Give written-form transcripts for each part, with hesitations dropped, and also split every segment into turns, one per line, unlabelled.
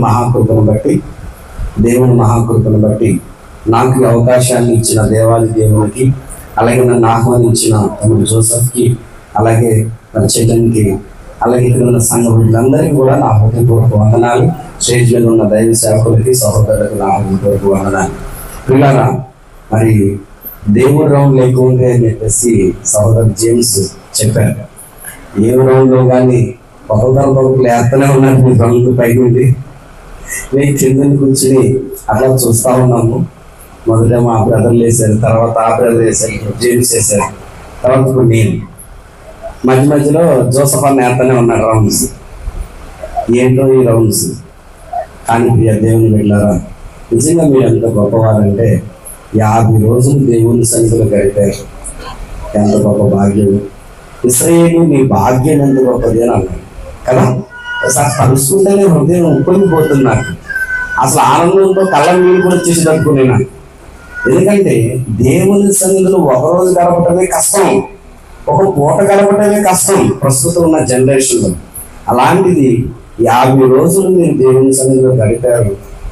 మహాకృపను బట్టి, దేవుని మహాకృపను బట్టి నాకు ఈ అవకాశాన్ని ఇచ్చిన దేవాది దేవునికి, అలాగే నన్ను ఆహ్వానించిన తమ్ముడు జోసెఫ్కి, అలాగే మన చైతన్యకి, అలాగే ఇక్కడ ఉన్న సంఘ బిడ్డలందరికీ కూడా నా హృదయపూర్వక వందనాలు. స్టేజ్ మీద ఉన్న దైవ సేవకులకి, సహోదరులకు నా హృదయపూర్వక వందనాలు. పిల్లరా, మరి దేవుడు రౌండ్ లేకుంటే అని చెప్పేసి సహోదరు జేమ్స్ చెప్పారు. ఏ రౌండ్లో కానీ ఒకరు లేస్తూనే ఉన్నారు. మీ రౌండ్ పైకి ఉంది, నేను కిందని కూర్చుని అట్లా చూస్తూ ఉన్నాము. మొదట మా బ్రదర్లు వేశారు, తర్వాత ఆ బ్రదర్ వేశారు, జేమ్స్ వేశారు, తర్వాత ఇప్పుడు నేను. మధ్య మధ్యలో జోసఫ్ అన్న నేతనే ఉన్నాడు రౌండ్స్. ఏంటో ఈ రౌండ్స్. కానీ ప్రియ దేవుని వెళ్ళారా, నిజంగా మీరు ఎంత గొప్పవారంటే 50 రోజులు దేవుని సన్నిధిలో గడిపారు. ఎంత గొప్ప భాగ్యం. ఇశ్రాయేలు మీ భాగ్యం ఎంత గొప్పది అని అన్నాడు కదా. ఒకసారి కలుసుకుంటేనే హృదయం ఉప్పొంగిపోతున్నాను. అసలు ఆనందంతో కళ్ళ నీళ్ళు కూడా చేసి తట్టుకునేనాను. ఎందుకంటే దేవుని సన్నిధిలో ఒకరోజు గడపటమే కష్టం, ఒక పూట గడపటమే కష్టం ప్రస్తుతం ఉన్న జనరేషన్లో. అలాంటిది 50 రోజులు మీరు దేవుని సన్నిధిలో గడిపారు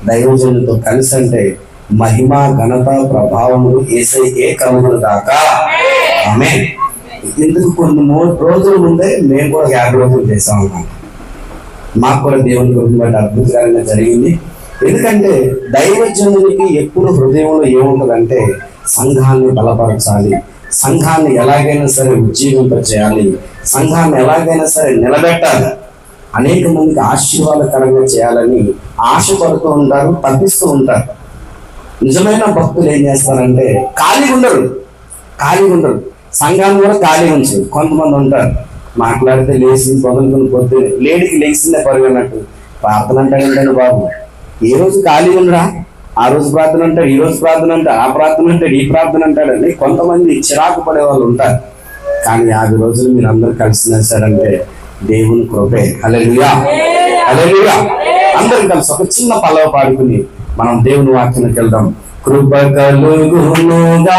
దైవజనులతో కలిసి అంటే మహిమ, ఘనత, ప్రభావములు యేసయ్యకే కలుగును గాక. ఆమేన్. ఇందుకు కొన్ని 3 రోజుల ముందే మేము కూడా 50 రోజులు చేసాం అన్నమాట. మాకు కూడా దేవుని గురించి బట్టి అద్భుతంగా జరిగింది. ఎందుకంటే దైవజనునికి ఎప్పుడు హృదయంలో ఏముంటుందంటే సంఘాన్ని బలపరచాలి, సంఘాన్ని ఎలాగైనా సరే ఉజ్జీవింపచేయాలి, సంఘాన్ని ఎలాగైనా సరే నిలబెట్టాలి, అనేక మందికి ఆశీర్వాదకరంగా చేయాలని ఆశపడుతూ ఉంటారు, తప్పిస్తూ ఉంటారు. నిజమైన భక్తులు ఏం చేస్తారంటే ఖాళీగా ఉండరు. సంఘాన్ని కూడా ఖాళీ ఉంచరు. కొంతమంది ఉంటారు, మాట్లాడితే లేచి పొగలుకొని పొద్దునే లేడికి లేచిందే పరుగన్నట్టు ప్రార్థన అంటాడంటాడు. బాబు, ఏ రోజు ఖాళీ ఉండరా? ఆ రోజు ప్రార్థన అంటాడు, ఈ రోజు ప్రార్థన అంటాడు, ఆ ప్రార్థన అంటాడు, ఈ ప్రార్థన అంటాడని కొంతమంది చిరాకు పడే వాళ్ళు ఉంటారు. కానీ 50 రోజులు మీరు అందరూ కలిసి నడిచారంటే దేవుని కృపే. హల్లెలూయా, హల్లెలూయా. అందరం కలిసి ఒక చిన్న పల్లవ పాడుకుని మనం దేవుని వాక్యానికి వెళ్దాం. కృప కలుగునుగాక,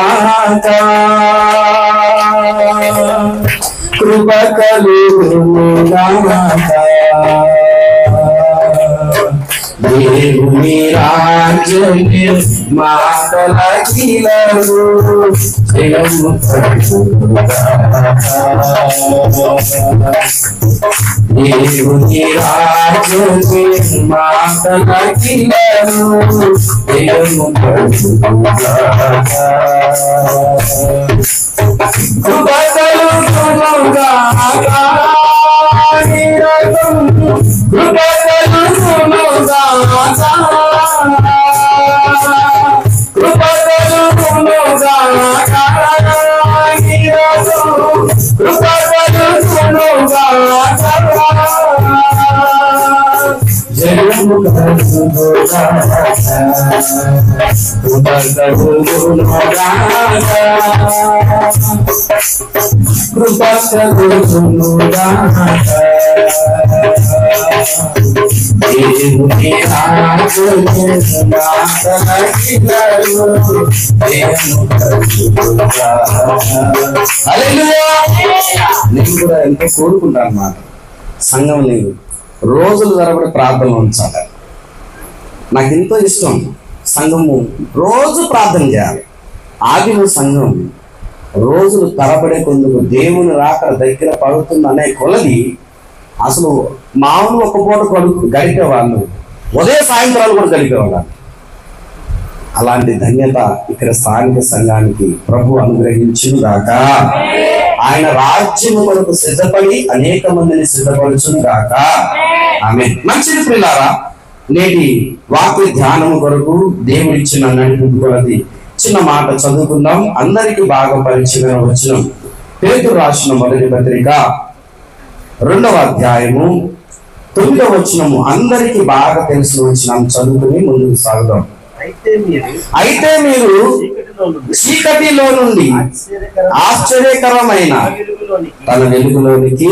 కృప కలుగునుగాక, దేవుని రాజ్యమే మాటలకిలను జయము కలుగునుగాక, దేవుని రాజ్యమే మాటలకిలను జయము కలుగునుగాక, కృప కలుగునుగాక, కృప కలుగునుగాక, కృప కలుగునుగాక, కృప కలుగునుగాక, జయము కలుగునుగాక, కృప కలుగునుగాక, కృప కలుగునుగాక, దేవుని రాజ్యమే మాటలకిలను జయము కలుగునుగాక. హల్లెలూయా. నేను కూడా ఎంతో కోరుకుంటాను అన్నమాట, సంఘంని రోజులు తరబడి ప్రార్థనలు ఉంచాలి. నాకు ఎంతో ఇష్టం. సంఘము రోజు ప్రార్థన చేయాలి. ఆదిమ సంఘం రోజులు తరబడే కొందుకు దేవుని రాక దగ్గర పడుతుందనే కొలది అసలు మామూలు ఒక పూట గడిపేవాళ్ళు, ఉదయం సాయంత్రాలు కూడా గడిపేవాళ్ళు. అలాంటి ధన్యత ఇక్కడ స్థానిక సంఘానికి ప్రభు అనుగ్రహించును గాక. ఆయన రాజ్యము కొరకు సిద్ధపడి అనేక మందిని సిద్ధపరచును గాక. ఆమేన్. మంచిది ప్రియులారా, నేటి వాక్య ధ్యానము కొరకు దేవుడిచ్చిన నడిపింపు కొలది చిన్న మాట చదువుకుందాం. అందరికీ బాగా పరిచయమైన వచనం పేతురు రాసిన మొదటి పత్రిక 2వ అధ్యాయము 9వ వచనము. అందరికీ బాగా తెలిసిన వచనం చదువుకుని ముందుకు సాగుదాం. అయితే మీరు చీకటిలో నుండి ఆశ్చర్యకరమైన వెలుగులోనికి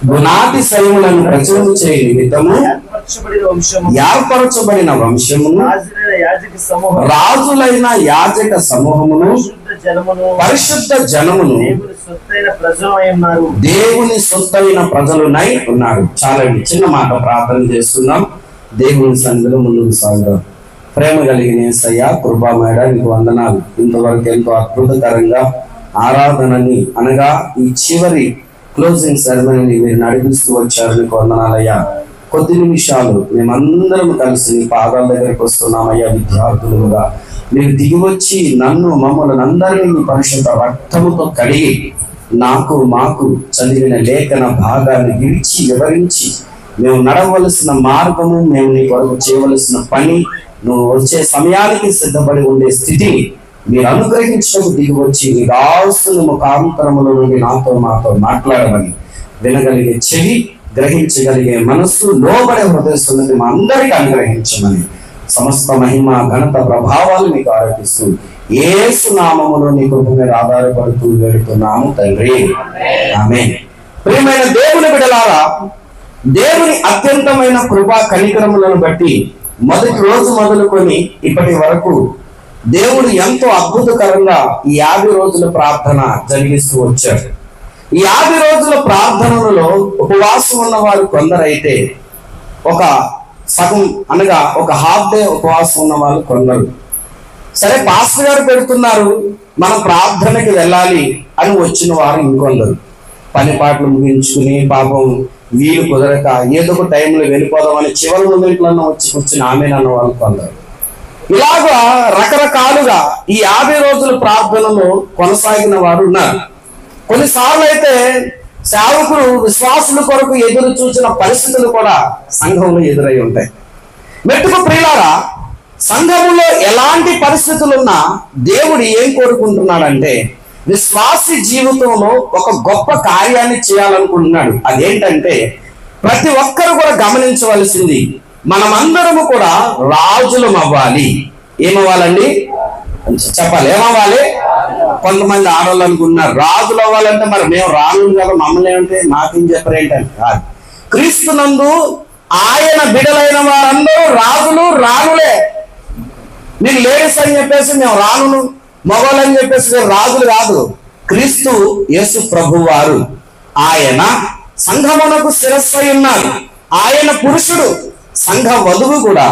గుణాతిశయములను ప్రచురించే నిమిత్తము ఏర్పరచబడిన వంశమును రాజులైన యాజక సమూహమును పరిశుద్ధ జనమును దేవుని సొత్తైన ప్రజలునై ఉన్నారు. చాలండి, చిన్న మాట ప్రార్థన చేస్తున్నాం. దేవుని సన్నిధిలో ముందుకు సాగుదాం. ప్రేమ కలిగిన యేసయ్య, కృపామేడ, నీకు వందనాలు. ఇంతవరకు ఎంతో అద్భుతకరంగా ఆరాధనని అనగా ఈ చివరి క్లోజింగ్ సెరమనీని మీరు నడిపిస్తూ వచ్చారు. నీకు వందనాలయ్యా. కొద్ది నిమిషాలు మేమందరం కలిసి నీ పాదాల దగ్గరికి వస్తున్నామయ్యా. విద్యార్థులుగా మీరు దిగి వచ్చి మమ్మల్ని అందరినీ మీ పరిశుద్ధ రక్తముతో కడిగి మాకు చదివిన లేఖన భాగాన్ని వివరించి మేము నడవలసిన మార్గము, మేము నీ కొరకు చేయవలసిన పని, నువ్వు వచ్చే సమయానికి సిద్ధపడి ఉండే స్థితిని మీరు అనుగ్రహించడానికి దిగి వచ్చి నీ దాసుల ముఖాంతరముల నుండి మాతో మాట్లాడమని, వినగలిగే చెవి, గ్రహించగలిగే మనస్సు, లోబడే హృదయస్తున్నది మా అందరికీ అనుగ్రహించమని సమస్త మహిమ, ఘనత, ప్రభావాలు మీకు ఆరోపిస్తూ యేసు నామములో నీ కృప మీద ఆధారపడుతూ వేడుతున్నాము తండ్రి, ఆమేన్. ప్రియమైన దేవుని బిడ్డలారా, దేవుని అత్యంతమైన కృపా కనికరములను బట్టి మొదటి రోజు మొదలుకొని ఇప్పటి వరకు దేవుడు ఎంతో అద్భుతకరంగా ఈ 50 రోజుల ప్రార్థన జరిగిస్తూ వచ్చాడు. ఈ 50 రోజుల ప్రార్థనలలో ఉపవాసం ఉన్న వారు కొందరైతే, ఒక సగం అనగా ఒక హాఫ్ డే ఉపవాసం ఉన్న వాళ్ళు కొందరు. సరే, పాస్టర్ గారు పెడుతున్నారు, మనం ప్రార్థనకి వెళ్ళాలి అని వచ్చిన వారు ఇంకొందరు. పని పాటలు ముగించుకుని పాపం వీలు కుదరక ఏదో ఒక టైంలో వెళ్ళిపోదామని చివరి మూమెంట్లన్నా వచ్చి కూర్చుని ఆమెనన్న వాళ్ళు కొందరు. ఇలాగా రకరకాలుగా ఈ 50 రోజుల ప్రార్థనలో కొనసాగిన వారు ఉన్నారు. కొన్నిసార్లు అయితే సేవకులు విశ్వాసుల కొరకు ఎదురు చూసిన పరిస్థితులు కూడా సంఘంలో ఎదురై ఉంటాయి. మెట్టుకు ప్రియులారా, సంఘంలో ఎలాంటి పరిస్థితులున్నా దేవుడు ఏం కోరుకుంటున్నాడంటే విశ్వాసి జీవితంలో ఒక గొప్ప కార్యాన్ని చేయాలనుకుంటున్నాడు. అదేంటంటే ప్రతి ఒక్కరు కూడా గమనించవలసింది, మనమందరము కూడా రాజులం అవ్వాలి. ఏమవ్వాలండి? చెప్పాలి, ఏమవ్వాలి? కొంతమంది ఆడవాళ్ళు అనుకుంటున్నారు రాజులు అవ్వాలంటే మరి మేము రాను కదా, మమ్మల్ని ఏమంటే నాకేం చెప్పరేంటంటే కాదు. క్రీస్తునందు ఆయన బిడలైన వారందరూ రాజులు, రాణులే. మీకు లేడీస్ అని చెప్పేసి మేము రాను, మగవాళ్ళు అని చెప్పేసి రాజులు కాదు. క్రీస్తు యేసు ప్రభు వారు ఆయన సంఘమునకు శిరస్సు ఉన్నారు. ఆయన పురుషుడు, సంఘ వధువు కూడా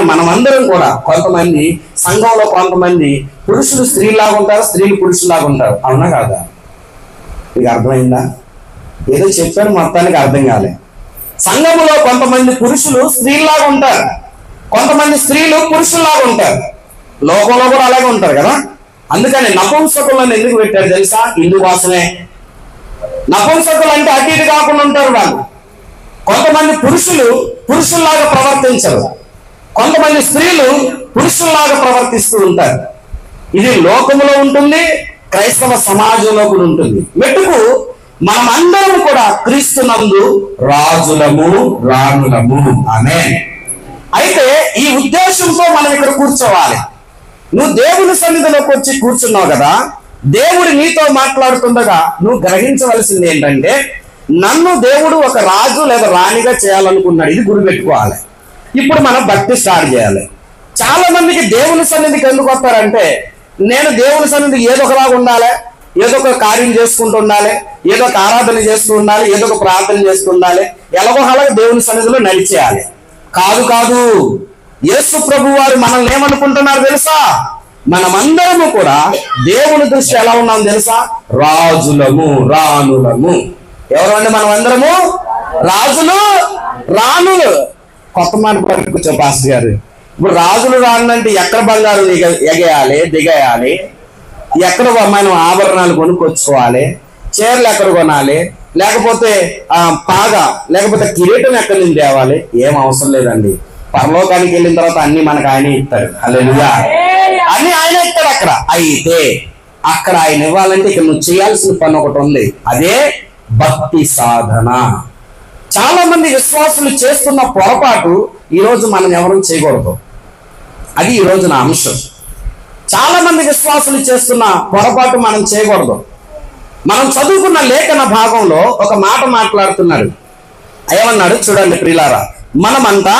మనమందరం కూడా. కొంతమంది సంఘంలో కొంతమంది పురుషులు స్త్రీలాగా ఉంటారు, స్త్రీలు పురుషులాగా ఉంటారు. అవునా కాదా? మీకు అర్థమైందా? ఏదో చెప్పాను, మొత్తానికి అర్థం కాలే. సంఘములో కొంతమంది పురుషులు స్త్రీలాగా ఉంటారు, కొంతమంది స్త్రీలు పురుషుల్లాగా ఉంటారు. లోకంలో కూడా అలాగే ఉంటారు కదా. అందుకని నపుంసకులను ఎందుకు పెట్టారు తెలుసా? ఇందుకోసమే. నపుంసకులు అంటే అటు ఇటు కాకుండా ఉంటారు వాళ్ళు. కొంతమంది పురుషులు పురుషుల్లాగా ప్రవర్తించరు, కొంతమంది స్త్రీలు పురుషుల్లాగా ప్రవర్తిస్తూ ఉంటారు. ఇది లోకములో ఉంటుంది, క్రైస్తవ సమాజంలో కూడా ఉంటుంది. మెట్టుకు మనమందరం కూడా క్రీస్తునందు రాజులము, రాణులము. ఆమేన్. అయితే ఈ ఉద్దేశంతో మనం ఇక్కడ కూర్చోవాలి. నువ్వు దేవుని సన్నిధిలోకి వచ్చి కూర్చున్నావు కదా, దేవుడు నీతో మాట్లాడుతుండగా నువ్వు గ్రహించవలసింది ఏంటంటే, నన్ను దేవుడు ఒక రాజు లేదా రాణిగా చేయాలనుకున్నాడు. ఇది గుర్తుపెట్టుకోవాలి. ఇప్పుడు మనం భక్తి స్టార్ట్ చేయాలి. చాలా మందికి దేవుని సన్నిధికి ఎందుకు వస్తారంటే, నేను దేవుని సన్నిధికి ఏదో ఒకలాగా ఉండాలి, ఏదో ఒక కార్యం చేసుకుంటూ ఉండాలి, ఏదో ఒక ఆరాధన చేస్తూ ఉండాలి, ఏదో ఒక ప్రార్థన చేస్తూ ఉండాలి, ఎలాగోలాగా దేవుని సన్నిధిలో నడిచేయాలి. కాదు. యేసు ప్రభు వారు మనల్ని ఏమనుకుంటున్నారు తెలుసా? మనమందరము కూడా దేవుని దృష్టి ఎలా ఉన్నాం తెలుసా? రాజులము, రాణులము. ఎవరండి మనమందరము? రాజులు, రాణులు. కొత్త మాట పట్టుకొచ్చా పాస్టర్ గారు. ఇప్పుడు రాజులు, రాణులు అంటే ఎక్కడ బంగారం ఎగేయాలి, దిగేయాలి, ఎక్కడ మనం ఆభరణాలు కొనుక్కొచ్చుకోవాలి, చీరలు ఎక్కడ కొనాలి, లేకపోతే పాగా లేకపోతే కిరీటం ఎక్కడి నుంచి తేవాలి, ఏం అవసరం లేదండి. పరలోకానికి వెళ్ళిన తర్వాత అన్ని మనకు ఆయన ఇస్తాడు. హల్లెలూయా. అన్ని ఆయన ఇస్తాడు అక్కడ. అయితే అక్కడ ఆయన ఇవ్వాలంటే ఇక్కడ నువ్వు చేయాల్సిన పని ఒకటి ఉంది, అదే భక్తి సాధన. చాలా మంది విశ్వాసులు చేస్తున్న పొరపాటు ఈరోజు మనం ఎవరు చేయకూడదు. అది ఈరోజు నా అంశం. చాలా మంది విశ్వాసులు చేస్తున్న పొరపాటు మనం చేయకూడదు. మనం చదువుకున్న లేఖన భాగంలో ఒక మాట మాట్లాడుతున్నాడు. ఏమన్నాడు చూడండి ప్రియులారా, మనమంతా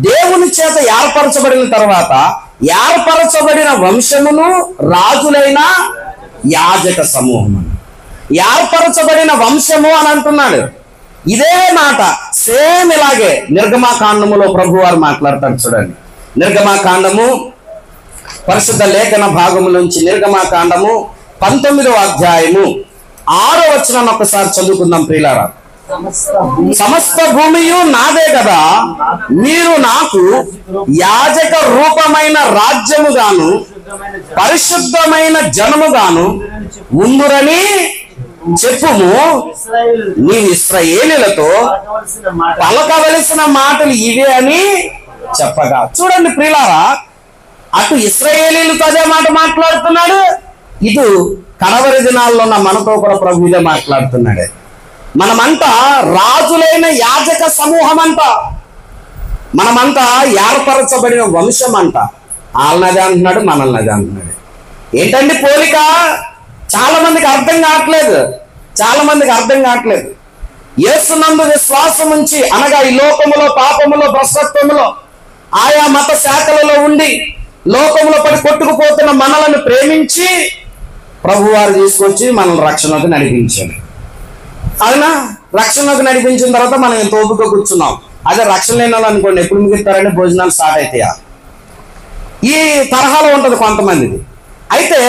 దేవుని చేత ఏర్పరచబడిన తర్వాత ఏర్పరచబడిన వంశమును రాజులైన యాజక సమూహము. ఏర్పరచబడిన వంశము అని అంటున్నాడు. ఇదే మాట సేమ్ ఇలాగే నిర్గమాకాండములో ప్రభు వారు మాట్లాడతాడు. చూడండి, నిర్గమాకాండము పరిశుద్ధ లేఖన భాగము నుంచి నిర్గమాకాండము 19వ అధ్యాయము 6వ వచనాన్ని ఒకసారి చదువుకుందాం ప్రియులారా. సమస్త భూమియు నాదే కదా, మీరు నాకు యాజక రూపమైన రాజ్యముగాను పరిశుద్ధమైన జనముగాను ఉందురని చెప్పుము. నీవు ఇశ్రాయేలీయులతో పలకవలసిన మాటలు ఇవే అని చెప్పగా. చూడండి ప్రియులారా, అటు ఇశ్రాయేలీయులతో అదే మాట మాట్లాడుతున్నాడు, ఇటు కడవరి దినాల్లో ఉన్న మనతో కూడా ప్రభు ఇదే మాట్లాడుతున్నాడు. మనమంతా రాజులైన యాజక సమూహం అంట, మనమంతా ఏర్పరచబడిన వంశం అంట. వాళ్ళనదే అంటున్నాడు, మనల్ని అదే అంటున్నాడు. ఏంటండి పోలిక? చాలా మందికి అర్థం కావట్లేదు. యేసునందు విశ్వాసం ఉంచి అనగా ఈ లోకములో పాపములో భ్రష్టత్వములో ఆయా మత శాఖలలో ఉండి లోకములో పడి కొట్టుకుపోతున్న మనలను ప్రేమించి ప్రభువారు తీసుకొచ్చి మనల్ని రక్షణకు నడిపించాడు. అవునా? రక్షణకు నడిపించిన తర్వాత మనం ఎంత ఓపిక కూర్చున్నాం. అదే రక్షణ లేని వాళ్ళు అనుకోండి, ఎప్పుడు మిగులుతారంటే భోజనాలు స్టార్ట్ అవుతాయా, ఈ తరహాలో ఉంటుంది కొంతమందిది. అయితే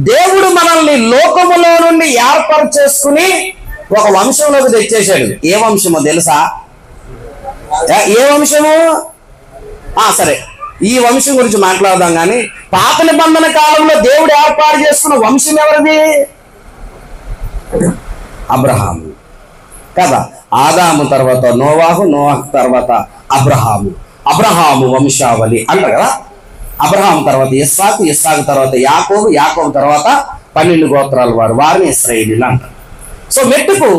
దేవుడు మనల్ని లోకములో నుండి ఏర్పరచేసుకుని ఒక వంశంలోకి తెచ్చేశాడు. ఏ వంశమో తెలుసా? ఏ వంశము? సరే, ఈ వంశం గురించి మాట్లాడదాం. కానీ పాత నిబంధన కాలంలో దేవుడు ఏర్పాటు చేసుకున్న వంశం ఎవరిది? అబ్రహాము కదా. ఆదాము తర్వాత నోవాహు, నోవాహు తర్వాత అబ్రహాము వంశావళి అంటారు కదా. అబ్రహాము తర్వాత ఇస్సాకు, ఇస్సాకు తర్వాత యాకోబు, యాకోబు తర్వాత 12 గోత్రాల వారు, వారిని ఇశ్రాయేలీయులు అంటారు. సో మెట్టుకు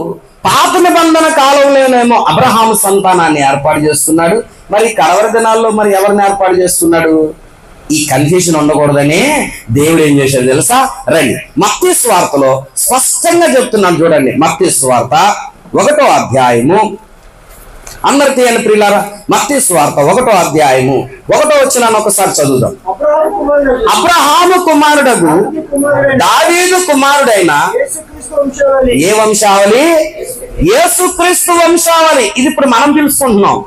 పాత నిబంధన కాలంలోనేమో అబ్రహాము సంతానాన్ని ఏర్పాటు చేస్తున్నాడు. మరి కడవరి దినాల్లో మరి ఎవరిని ఏర్పాటు చేస్తున్నాడు? ఈ కన్ఫ్యూషన్ ఉండకూడదని దేవుడు ఏం చేశాడు తెలుసా? రండి, మత్తయి సువార్తలో స్పష్టంగా చెప్తున్నాను చూడండి. మత్తయి సువార్త 1వ అధ్యాయము, అందరు తీయండి ప్రియులారా. మత్తయి సువార్త 1వ అధ్యాయము 1వ వచనాన్ని ఒకసారి చదువుదాం. అబ్రహాము కుమారుడగు దావీదు కుమారుడైన ఏ వంశావళి? యేసుక్రీస్తు వంశావళి. ఇది ఇప్పుడు మనం తెలుసుకుంటున్నాం.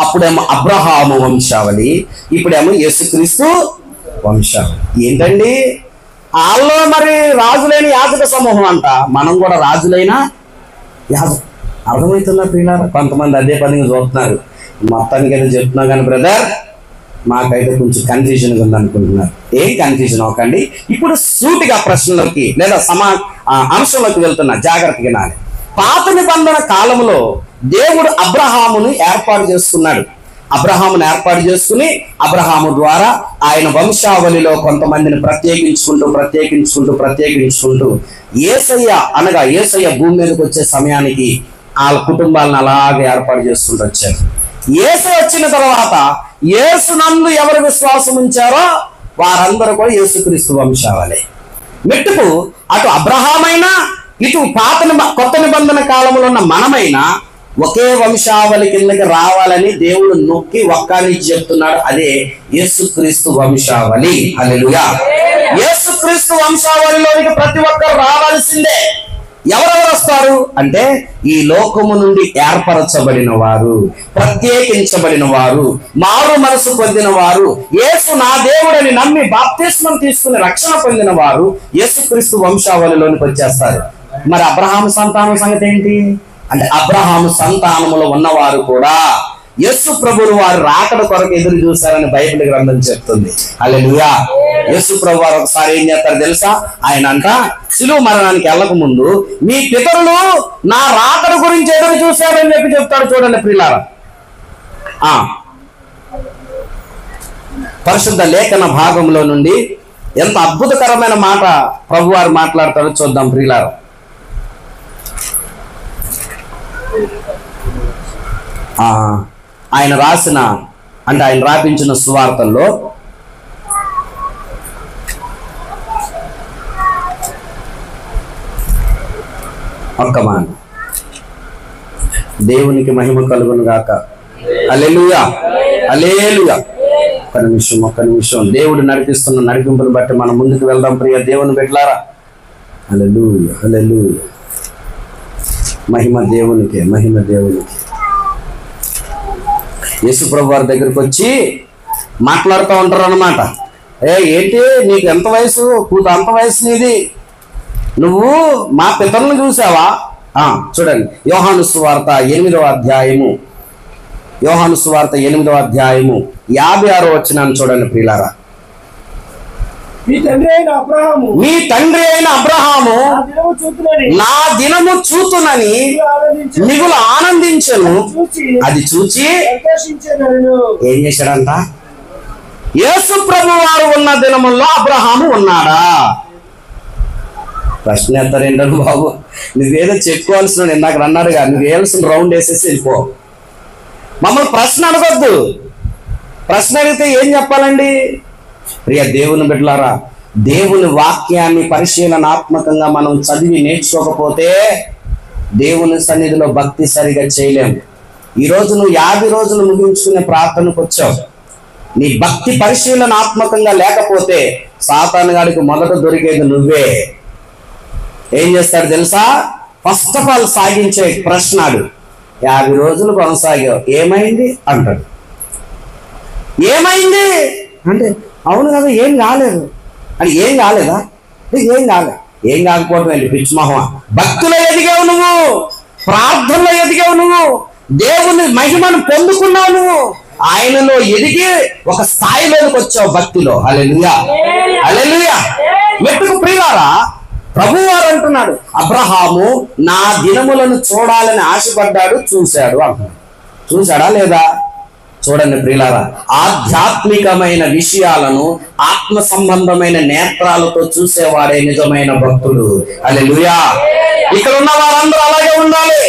అప్పుడేమో అబ్రహాము వంశావళి, ఇప్పుడేమో యేసుక్రీస్తు వంశావళి. ఏంటండి వాళ్ళు మరి రాజులైన యాజక సమూహం అంట, మనం కూడా రాజులైన యాజక. అర్థమవుతుందా ప్రియులారా? కొంతమంది అదే పనిగా చూస్తున్నారు. మొత్తానికి అయితే చెప్తున్నా కానీ బ్రదర్ మాకైతే కొంచెం కన్ఫ్యూజన్గా ఉంది అనుకుంటున్నారు. ఏం కన్ఫ్యూజన్ అవ్వకండి. ఇప్పుడు సూటిగా ప్రశ్నలోకి లేదా అంశంలోకి వెళ్తున్నా, జాగ్రత్తగా నాని. పాత నిబంధన కాలంలో దేవుడు అబ్రహామును ఏర్పాటు చేసుకున్నాడు. అబ్రహామును ఏర్పాటు చేసుకుని అబ్రహాము ద్వారా ఆయన వంశావళిలో కొంతమందిని ప్రత్యేకించుకుంటూ యేసయ్య అనగా యేసయ్య భూమి మీదకి వచ్చే సమయానికి వాళ్ళ కుటుంబాలను అలాగే ఏర్పాటు చేసుకుంటూ వచ్చారు. యేసు వచ్చిన తర్వాత యేసునందు ఎవరు విశ్వాసం ఉంచారో వారందరూ కూడా యేసుక్రీస్తు వంశావళి. మెట్టుకు అటు అబ్రహామైనా ఇటు కొత్త నిబంధన కాలంలో ఉన్న మనమైనా ఒకే వంశావళి కిందకి రావాలని దేవుడు నొక్కి ఒక్కని చెప్తున్నాడు. అదే యేసుక్రీస్తు వంశావళి. హల్లెలూయా. యేసుక్రీస్తు వంశావళిలోనికి ప్రతి ఒక్కరు రావాల్సిందే. ఎవరెవరు వస్తారు అంటే ఈ లోకము నుండి ఏర్పరచబడిన వారు, ప్రత్యేకించబడిన వారు, మారు మనసు పొందిన వారు, యేసు నా దేవుడని నమ్మి బాప్తిస్మం తీసుకుని రక్షణ పొందిన వారు యేసుక్రీస్తు వంశావళిలోనికి వచ్చేస్తారు. మరి అబ్రహాము సంతానం సంగతి ఏంటి అంటే అబ్రహాము సంతానములో ఉన్నవారు కూడా యేసు ప్రభువు వారు రాకడ కొరకు ఎదురు చూశారని బైబిల్ గ్రంథం చెప్తుంది. హల్లెలూయా. యేసు ప్రభు వారు ఒకసారి ఏం చేస్తారు తెలుసా? ఆయన అంట శిలువ మరణానికి వెళ్ళక ముందు మీ పితరులు నా రాకడ గురించి ఎదురు చూశారని చెప్తాడు. చూడండి ప్రియులారా, పరిశుద్ధ లేఖన భాగంలో నుండి ఎంత అద్భుతకరమైన మాట ప్రభువారు మాట్లాడతారో చూద్దాం ప్రియులారా. ఆయన రాసిన ఆయన రాపించిన సువార్తల్లో ఒక్క మాట. దేవునికి మహిమ కలుగును గాక. హల్లెలూయా, హల్లెలూయా. ఒక్క నిమిషం దేవుడు నడిపిస్తున్న నడిపింపును బట్టి మనం ముందుకు వెళ్దాం ప్రియ దేవుని బిడ్డలారా. హల్లెలూయా, హల్లెలూయా. మహిమ దేవునికి, మహిమ దేవునికి. యేసుప్రభు వారి దగ్గరికి వచ్చి మాట్లాడుతూ ఉంటారు అన్నమాట. ఏంటి నీకు ఎంత వయసు, అంత వయసు నీది, నువ్వు మా పితరులను చూసావా? చూడండి, యోహాను సువార్త 8వ అధ్యాయము, యోహాను సువార్త 8వ అధ్యాయము 56వ వచనాన్ని చూడండి ప్రియులారా.
మీ తండ్రి అయిన అబ్రహాము నా దినము చూతునని మిగులు ఆనందించను, అది చూచి
ఏం చేశాడంట? యేసు ప్రభు వారు ఉన్న దినముల్లో అబ్రహాము ఉన్నాడా? ప్రశ్న ఎత్తారేంటను బాబు, నువ్వేదో చెప్పుకోవాల్సిన, ఇందాక అన్నారుగా, నువ్వు వేయాల్సిన రౌండ్ వేసేసి వెళ్ళిపో. మమ్మల్ని ప్రశ్న అడగొద్దు. ప్రశ్న అడిగితే ఏం చెప్పాలండి? ప్రియ దేవుని బిడ్డలారా, దేవుని వాక్యాన్ని పరిశీలనాత్మకంగా మనం చదివి నేర్చుకోకపోతే దేవుని సన్నిధిలో భక్తి సరిగా చేయలేము. ఈరోజు నువ్వు 50 రోజులు ముగించుకునే ప్రార్థనకు వచ్చావు. నీ భక్తి పరిశీలనాత్మకంగా లేకపోతే సాతాను గాడికి మొదట దొరికేది నువ్వే. ఏం చేస్తాడు తెలుసా? ఫస్ట్ ఆఫ్ ఆల్ సాగించే ప్రశ్నడు, 50 రోజులు కొనసాగావు, ఏమైంది అంటాడు. ఏమైంది అంటే అవును కదా, ఏం కాలేదు అని. ఏం కాలేదా? ఏం కాలేదు. ఏం కాకపోవడం ఏంటి పిచ్చి మొహమా? భక్తులో ఎదిగావు నువ్వు, ప్రార్థనలో ఎదిగావు నువ్వు, దేవుని మహిమను పొందుకున్నావు నువ్వు, ఆయనలో ఎదిగి ఒక స్థాయిలోకి వచ్చావు భక్తిలో. హల్లెలూయా, హల్లెలూయా. మెట్టుకు ప్రియులారా, ప్రభువారు అంటున్నాడు, అబ్రహాము నా దినములను చూడాలని ఆశపడ్డాడు, చూశాడు అంటున్నాడు. చూశాడా లేదా? చూడండి ప్రియులారా, ఆధ్యాత్మికమైన విషయాలను ఆత్మ సంబంధమైన నేత్రాలతో చూసేవాడే నిజమైన భక్తుడు. హల్లెలూయా. ఇక్కడ ఉన్న వారందరూ అలాగే ఉండాలి,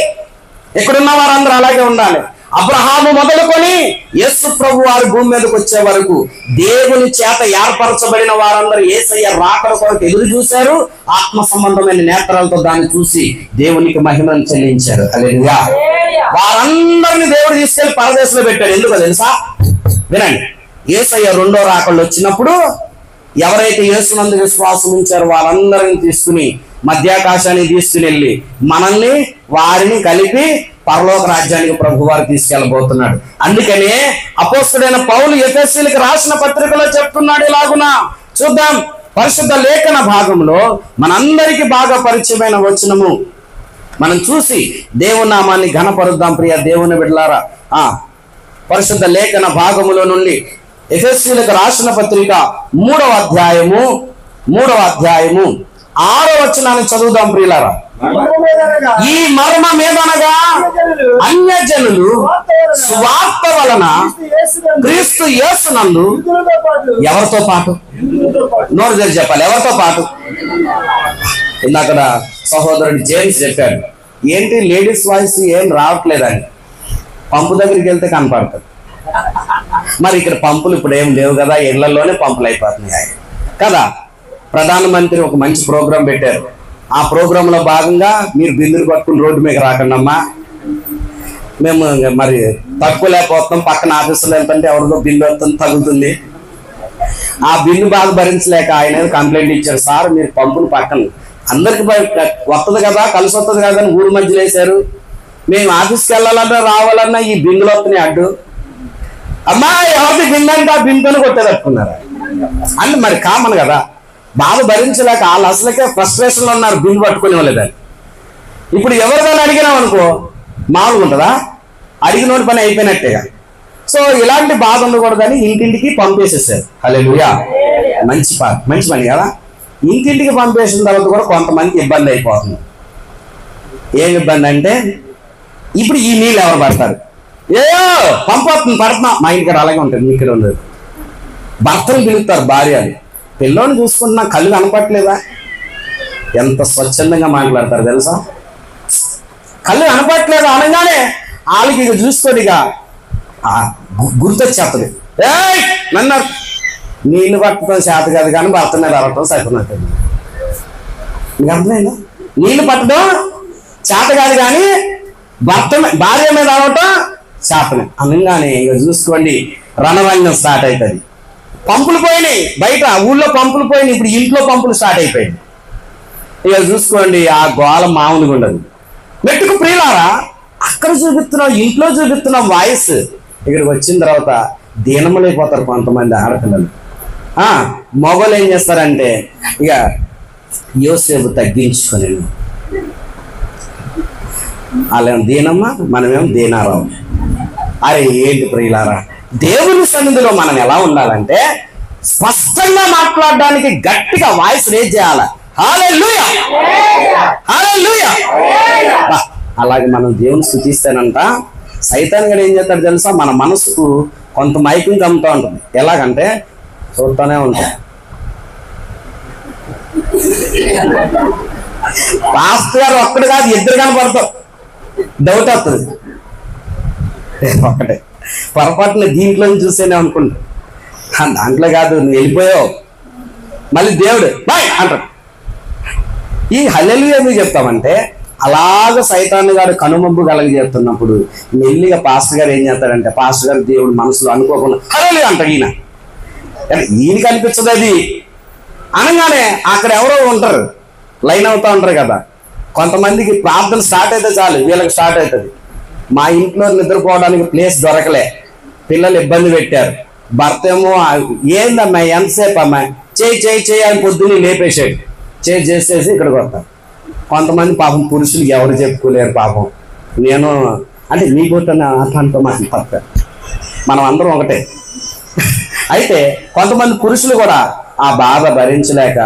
ఇక్కడున్న వారందరూ అలాగే ఉండాలి. అబ్రహాము మొదలుకొని యేసు ప్రభు వారు భూమి మీదకి వచ్చే వరకు దేవుని చేత ఏర్పరచబడిన వారందరూ యేసయ్య రాకడ కొరకు ఎదురు చూశారు. ఆత్మ సంబంధమైన నేత్రాలతో దాన్ని చూసి దేవునికి మహిమను చెల్లించారు. హల్లెలూయా. వారందరినీ దేవుడు తీసుకెళ్లి పరదేశంలో పెట్టాడు. ఎందుకో తెలుసా? వినండి, యేసయ్య రెండో రాకళ్ళు వచ్చినప్పుడు ఎవరైతే యేసునందు విశ్వాసం ఉంచారో వాళ్ళందరినీ తీసుకుని మధ్యాకాశానికి తీసుకుని వెళ్ళి మనల్ని వారిని కలిపి పరలోక రాజ్యానికి ప్రభు వారు తీసుకెళ్ళబోతున్నాడు. అందుకనే అపోస్తలుడైన పౌలు ఎఫెసీయులకు రాసిన పత్రికలో చెప్తున్నాడు ఇలాగున. చూద్దాం, పరిశుద్ధ లేఖన భాగంలో మనందరికీ బాగా పరిచయమైన వచనము మనం చూసి దేవుని నామాన్ని ఘనపరుద్దాం ప్రియ దేవుని బిడ్డలారా. పరిశుద్ధ లేఖన భాగములో నుండి ఎఫెసీయులకు రాసిన పత్రిక 3వ అధ్యాయము 6వ వచనాన్ని చదువుదాం ప్రియులారా. ఈ మర్మమేదనగా అన్యజనులు స్వార్థ వలన క్రీస్తు యేసునందు ఎవరితో పాటు, నోరు తెరిచి చెప్పాలి, ఎవరితో పాటు? ఇందాక సహోదరుడు జేమ్స్ చెప్పాడు, ఏంటి లేడీస్ వాయిస్ ఏం రావట్లేదని. పంపు దగ్గరికి వెళ్తే కనపడుతుంది. మరి ఇక్కడ పంపులు ఇప్పుడు ఏం లేవు కదా, ఇళ్లలోనే పంపులు అయిపోతున్నాయి కదా. ప్రధానమంత్రి ఒక మంచి ప్రోగ్రాం పెట్టారు. ఆ ప్రోగ్రాంలో భాగంగా మీరు బిల్లులు పట్టుకుని రోడ్డు మీద రాకండమ్మా, మేము మరి తక్కువ లేకపోతాం, పక్కన ఆఫీసులో వెళ్తుంటే ఎవరిదో బిల్లు వస్తుంది తగులుతుంది. ఆ బిల్లు బాధ భరించలేక ఆయన కంప్లైంట్ ఇచ్చారు, సార్ మీరు పంపులు పక్కన అందరికి వస్తుంది కదా, కలిసి వస్తుంది కదా అని ఊరు మధ్యలో వేశారు. మేము ఆఫీస్కి వెళ్ళాలన్నా రావాలన్నా ఈ బిల్లులు వస్తున్నాయి అడ్డు. అమ్మా ఎవరికి బిల్లు అంటే ఆ బిల్లుతోనే కొట్టేదట్టుకున్నారు అంటే మరి కామన్ కదా. బాధ భరించలేక వాళ్ళు అసలుకే ఫ్రస్ట్రేషన్లో ఉన్నారు బిల్లు పట్టుకునే వాళ్ళదని. ఇప్పుడు ఎవరికైనా అడిగినాం అనుకో మామూలుగా ఉంటుందా? అడిగినోడి పని అయిపోయినట్టేగా. సో ఇలాంటి బాధ ఉండకూడదని ఇంటింటికి పంపేసేసారు. హల్లెలూయా. మంచి పని కదా. ఇంటింటికి పంపేసిన తర్వాత కూడా కొంతమందికి ఇబ్బంది అయిపోతుంది. ఏం ఇబ్బంది అంటే, ఇప్పుడు ఈ నీళ్ళు ఎవరు పడతారు? పంపవుతుంది పడుతున్నా, మా ఇంటికి అలాగే ఉంటుంది, ఇక్కడ ఉండదు. భర్తను పిలుస్తారు భార్యని, పిల్లోని చూసుకుంటున్నా కళ్ళు కనపట్లేదా? ఎంత స్వచ్ఛందంగా మాట్లాడతారు తెలుసా? కళ్ళు కనపట్లేదు అనగానే వాళ్ళకి ఇక చూసుకోండి, ఇక గుర్తొచ్చేస్తుంది. నన్ను నీళ్ళు పట్టడం చేత కాదు కానీ భర్త మీద అరవటం సరిపోయినట్టు. నీకు అర్థమైందా? నీళ్ళు పట్టడం
చేత కాదు, కానీ భార్య మీద అవటం చేతనే. అనగానే ఇక చూసుకోండి రణరంగం స్టార్ట్ అవుతుంది. పంపులు పోయినాయి, బయట ఊళ్ళో పంపులు పోయినాయి, ఇప్పుడు ఇంట్లో పంపులు స్టార్ట్ అయిపోయింది. ఇక చూసుకోండి ఆ గోళ మామూలుగా ఉండదు. మెట్టుకు ప్రియులారా, అక్కడ చూపిస్తున్నాం, ఇంట్లో చూపిస్తున్నాం వాయిస్. ఇక్కడికి వచ్చిన తర్వాత దీనములైపోతారు కొంతమంది ఆడపిల్లలు. మగవాళ్ళు ఏం చేస్తారంటే ఇక యోసేపు తగ్గించుకొని, వాళ్ళేమో దీనమ్మ, మనమేమో దీనారావు. అరే ఏంటి ప్రియులారా, దేవుని సన్నిధిలో మనం ఎలా ఉండాలంటే స్పష్టంగా మాట్లాడడానికి గట్టిగా వాయిస్ రేజ్ చేయాలి. హల్లెలూయా, హల్లెలూయా. అలాగే మనం దేవుని స్తుతిస్తేనంట సైతాన్ గడు ఏం చేస్తాడు తెలుసా, మన మనసుకు కొంత మైకింగ్ కమ్ముతూ ఉంటుంది. ఎలాగంటే చూస్తూనే ఉంటాం, పాస్టర్ గారు ఒక్కడు కాదు ఇద్దరు కనపడతాం, డౌట్ వస్తుంది. ఒక్కటే పొరపాటున దీంట్లో చూసేనే అనుకుంటా, దాంట్లో కాదు నువ్వు వెళ్ళిపోయావు, మళ్ళీ దేవుడు బాయ్ అంటాడు. ఈ హల్లెలూయా ఎందుకు చెప్తామంటే అలాగ సైతాన్ గారు కనుమబ్బు కలగజేస్తున్నప్పుడు మెల్లిగా పాస్టర్ గారు ఏం చేస్తాడంటే, పాస్టర్ గారు దేవుడు మనసులో అనుకోకుండా హల్లెలూయా అంటాడు. ఈయనకి అనిపించదు అది అనగానే అక్కడ ఎవరో ఉంటారు, లైన్ అవుతా ఉంటారు కదా. కొంతమందికి ప్రార్థన స్టార్ట్ అయితే చాలు వీళ్ళకి స్టార్ట్ అవుతుంది. మా ఇంట్లో నిద్రపోవడానికి ప్లేస్ దొరకలే, పిల్లలు ఇబ్బంది పెట్టారు, భర్త ఏమో ఏందమ్మా ఎంతసేపు అమ్మాయి చేయి అని పొద్దున్నే లేపేసాడు, చేసేసి ఇక్కడికి వస్తాను. కొంతమంది పాపం పురుషులు ఎవరు చెప్పుకోలేరు పాపం. నేను అంటే మీకు అట్లా మాకు పక్క మనం అందరం ఒకటే. అయితే కొంతమంది పురుషులు కూడా ఆ బాధ భరించలేక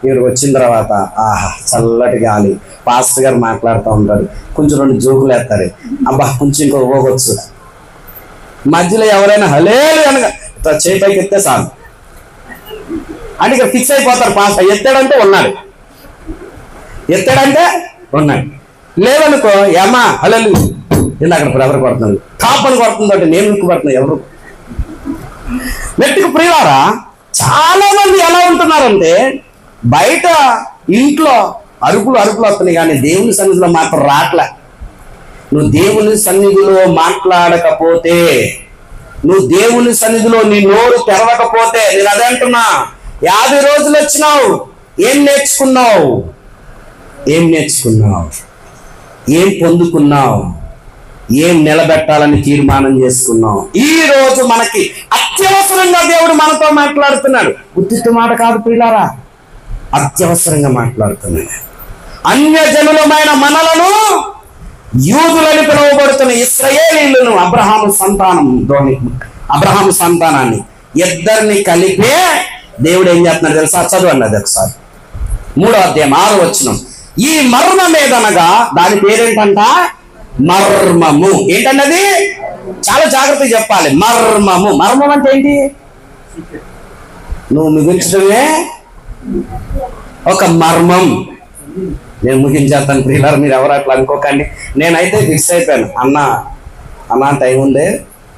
ఇక్కడికి వచ్చిన తర్వాత ఆహా చల్లటి గాలి, పాస్టర్ గారు మాట్లాడుతూ ఉంటారు, కొంచెం 2 జోకులు వేస్తారు, అబ్బా కొంచెం ఇంకో పోవచ్చు. మధ్యలో ఎవరైనా హల్లెలూయా అనగా చేయి పైకి ఎత్తే చాలు అంటే ఇక ఫిక్స్ అయిపోతారు. పాస్టర్ ఎత్తాడంటే ఉన్నాడు, ఎత్తాడంటే ఉన్నాడు, లేవనుకో ఏమా హల్లెలూయా అక్కడ ఎవరు కొడుతున్నాడు, కాపని కొడుతుందంటే నేను ముక్కు పడుతున్నాను ఎవరు. మెట్టుకు ప్రియులారా, చాలా మంది ఎలా ఉంటున్నారంటే బయట ఇంట్లో అరుపులు వస్తున్నాయి కానీ దేవుని సన్నిధిలో మాత్రం రాట్లే. నువ్వు దేవుని సన్నిధిలో మాట్లాడకపోతే, నువ్వు దేవుని సన్నిధిలో నీ నోరు తెరవకపోతే, నేను అదే అంటున్నా, 50 రోజులు వచ్చినావు, ఏం నేర్చుకున్నావు, ఏం పొందుకున్నావు, ఏం నిలబెట్టాలని తీర్మానం చేసుకున్నావు. ఈ రోజు మనకి అత్యవసరంగా దేవుడు మనతో మాట్లాడుతున్నాడు. ఉత్తిత మాట కాదు ప్రియులారా, అత్యవసరంగా మాట్లాడుతున్నాడు. అన్యజనులమైన మనలను యూదులని పిలువబడుతున్న ఇశ్రాయేలీయులను అబ్రహాము సంతానాన్ని ఇద్దరిని కలిపే దేవుడు ఏం చేస్తున్నాడు తెలుసా? చదవండి అది ఒకసారి. 3వ అధ్యాయం 6వ వచనం. ఈ మర్మమేదనగా దాని పేరేంటంట? మర్మము. ఏంటన్నది చాలా జాగ్రత్తగా చెప్పాలి. మర్మము. మర్మం అంటే ఏంటి? నువ్వు ముగించడమే ఒక మర్మం. నేను ముగించేస్తాను ప్రియులారా, మీరు ఎవరు అట్లా అనుకోకండి. నేనైతే ఫిక్స్ అయిపోయాను. అన్న టైం ఉందే,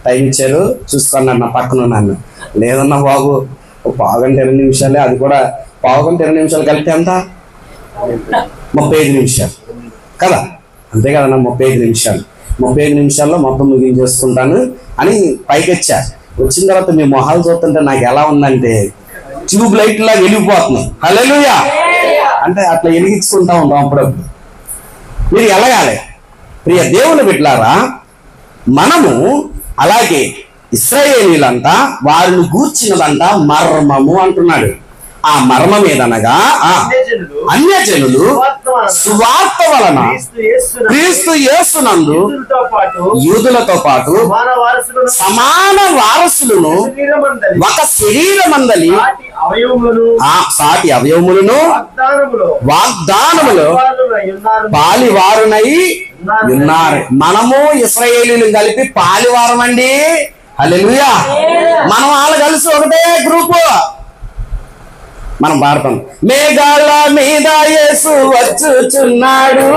టైం ఇచ్చారు చూసుకోండి అన్న, పక్కన ఉన్నాను. లేదన్నా బాబు 1 గంట 20 నిమిషాలే, అది కూడా 1 గంట 20 నిమిషాలు కలిపితే ఎంత? 35 నిమిషాలు కదా, అంతే కదన్నా. 35 నిమిషాలు 35 నిమిషాల్లో మొత్తం ముగించేసుకుంటాను అని పైకి వచ్చా. వచ్చిన తర్వాత మీ మొహాలు చూస్తుంటే నాకు ఎలా ఉందంటే ట్యూబ్ లైట్ లాగా వెలిగిపోతున్నాయి. హల్లెలూయా అంటే అట్లా వెలిగించుకుంటా ఉంటాం అప్పుడప్పుడు. మీరు ఎలగాలి ప్రియ దేవుని బిడ్డలారా. మనము అలాగే ఇశ్రాయేలీలంట వారిని గూర్చినదంట మర్మము అంటున్నాడు. ఆ మర్మం ఏదనగా అన్యజనులు సువార్త వలన క్రీస్తు యేసునందు యూదులతో పాటు సమాన వారసులను ఒక శరీరమందలి సాటి అవయవములను వాగ్దానములో పాలివారునై ఉన్నారు. మనము ఇశ్రాయేలీలు కలిపి పాలివారం అండి. హల్లెలూయా. మనం వాళ్ళు కలిసి ఒకటే గ్రూపు. మనం పాడతాం, మేఘాల మీద యేసు వచ్చుచున్నాడు,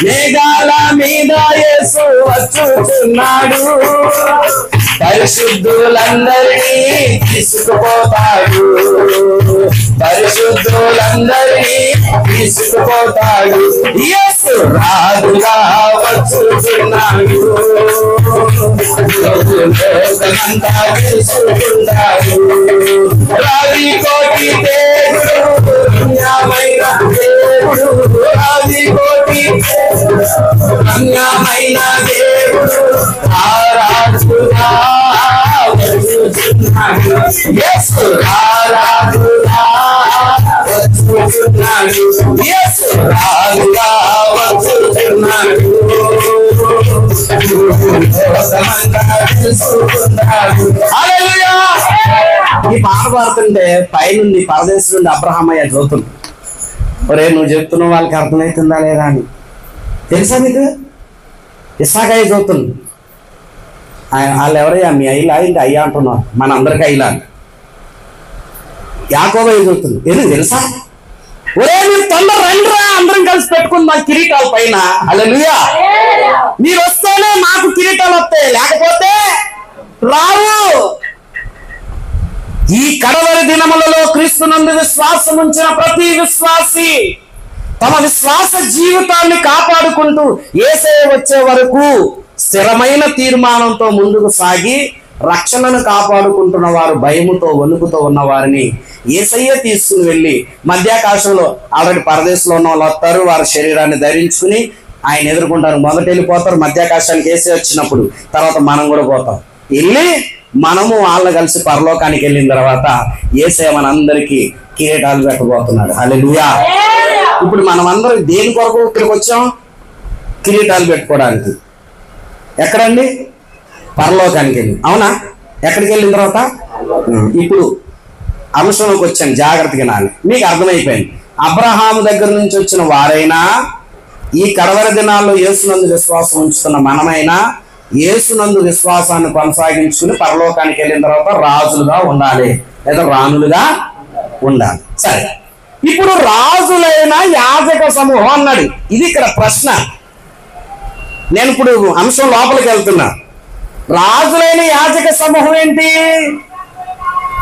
మేఘాల మీద యేసు వచ్చుచున్నాడు, పరిశుద్ధులందరినీ తీసుకుపోతాడు, పరిశుద్ధులందరినీ తీసుకుపోతాడు. యేసు రాజుగా వచ్చుచున్నాడు, లోకమంతా తెలుసుకున్నాడు. రావి కోటి దేవుడు, రమ్యమైన దేవుడు, రావి కోటి రమ్యమైన దేవుడు, ఆరాధుగా వచ్చుచున్నాడు. యేసు ఆరాధుగా వచ్చుచున్నాడు, యేసు రాజుగా వచ్చుచున్నాడు. హల్లెలూయా. ఈ పాట పాడుతుంటే పైనుండి పరదేశం నుండి అబ్రహామయ్య చదువుతుంది. ఒరే నువ్వు చెప్తున్న వాళ్ళకి అర్థమవుతుందా లేదా అని. తెలుసా మీకు? ఇస్సాకయ్య చదువుతుంది. వాళ్ళు ఎవరయ్యా? మీ అయ్యలా ఇంటి అయ్యా అంటున్నారు, మన అందరికీ అయ్యలా. యాకోబయ్య చదువుతుంది. ఎందుకు తెలుసా? ఒరే మీరు తొందర రండిరా, అందరం కలిసి పెట్టుకుందాం కిరీటాల పైన. హల్లెలూయా. మీరు వస్తేనే మాకు కిరీటాలు వస్తాయి, లేకపోతే రావు. ఈ కడవరి దినములలో క్రీస్తునందు విశ్వాసం ఉంచిన ప్రతి విశ్వాసి తమ విశ్వాస జీవితాన్ని కాపాడుకుంటూ యేసయ్య వచ్చే వరకు స్థిరమైన తీర్మానంతో ముందుకు సాగి రక్షణను కాపాడుకుంటున్న వారు, భయముతో వణుకుతో ఉన్న వారిని యేసయ్య తీసుకుని వెళ్ళి మధ్యాకాశంలో ఆల్రెడీ పరదేశంలో ఉన్న వాళ్ళు వస్తారు, వారి శరీరాన్ని ధరించుకుని ఆయన ఎదుర్కొంటారు. మొదట వెళ్ళిపోతారు, మధ్యాకాశానికి యేసయ్య వచ్చినప్పుడు తర్వాత మనం కూడా పోతాం. వెళ్ళి మనము వాళ్ళని కలిసి పరలోకానికి వెళ్ళిన తర్వాత యేసయ్య మనందరికీ కిరీటాలు పెట్టబోతున్నాడు. హల్లెలూయా. ఇప్పుడు మనం అందరం దేని కొరకు ఇక్కడికి వచ్చాం? కిరీటాలు పెట్టుకోవడానికి. ఎక్కడండి? పరలోకానికి వెళ్ళి. అవునా? ఎక్కడికి వెళ్ళిన తర్వాత ఇప్పుడు అంశంలోకి వచ్చాను, జాగ్రత్తగా నాని. మీకు అర్థమైపోయింది. అబ్రహాము దగ్గర నుంచి వచ్చిన వారైనా, ఈ కడవరి దినాల్లో యేసునందు విశ్వాసం ఉంచుతున్న మనమైనా యేసునందు విశ్వాసాన్ని కొనసాగించుకుని పరలోకానికి వెళ్ళిన తర్వాత రాజులుగా ఉండాలి, లేదా రాణులుగా ఉండాలి. సరే, ఇప్పుడు రాజులైన యాజక సమూహం అన్నాడు. ఇది ఇక్కడ ప్రశ్న. నేను ఇప్పుడు అంశం లోపలికి వెళ్తున్నా. రాజులైన యాజక సమూహం ఏంటి?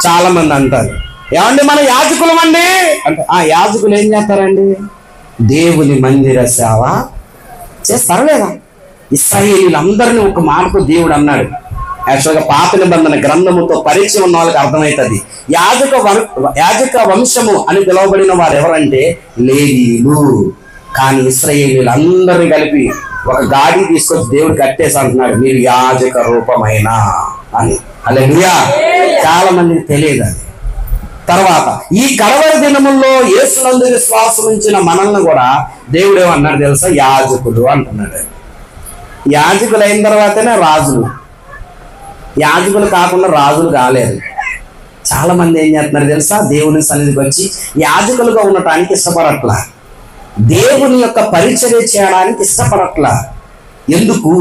చాలా మంది అంటారు, ఏమండి మన యాజకులమండి అంటే. ఆ యాజకులు ఏం చేస్తారండి? దేవుని మందిర సేవ చేస్తారా లేదా? ఇశ్రాయేలీయులందరినీ ఒక మాటతో దేవుడు అన్నాడు. యాక్చువల్గా పాత నిబంధన గ్రంథముతో పరిచయం ఉన్న వాళ్ళకి అర్థమవుతుంది. యాజక వంశము అని పిలువబడిన వారు ఎవరంటే లేవీయులు. కానీ ఇశ్రాయేలీయులందరినీ కలిపి ఒక గాడి తీసుకొచ్చి దేవుడు కట్టేసి అంటున్నాడు, మీరు యాజక రూపమైన అని. హల్లెలూయా. చాలా మందికి తెలియదు అది. తర్వాత ఈ కడవరి దినముల్లో యేసునందు విశ్వాసం ఉంచిన మనల్ని కూడా దేవుడు ఏమన్నాడు తెలుసా? యాజకులు అంటున్నాడు. యాజకులు అయిన తర్వాతనే రాజులు. యాజకులు కాకుండా రాజులు కాలేదు. చాలా మంది ఏం చేస్తున్నారు తెలుసా? దేవుని సన్నిధికి వచ్చి యాజకులుగా ఉండటానికి ఇష్టపడట్లా, దేవుని యొక్క పరిచర్య చేయడానికి ఇష్టపడట్లా. ఎందుకు?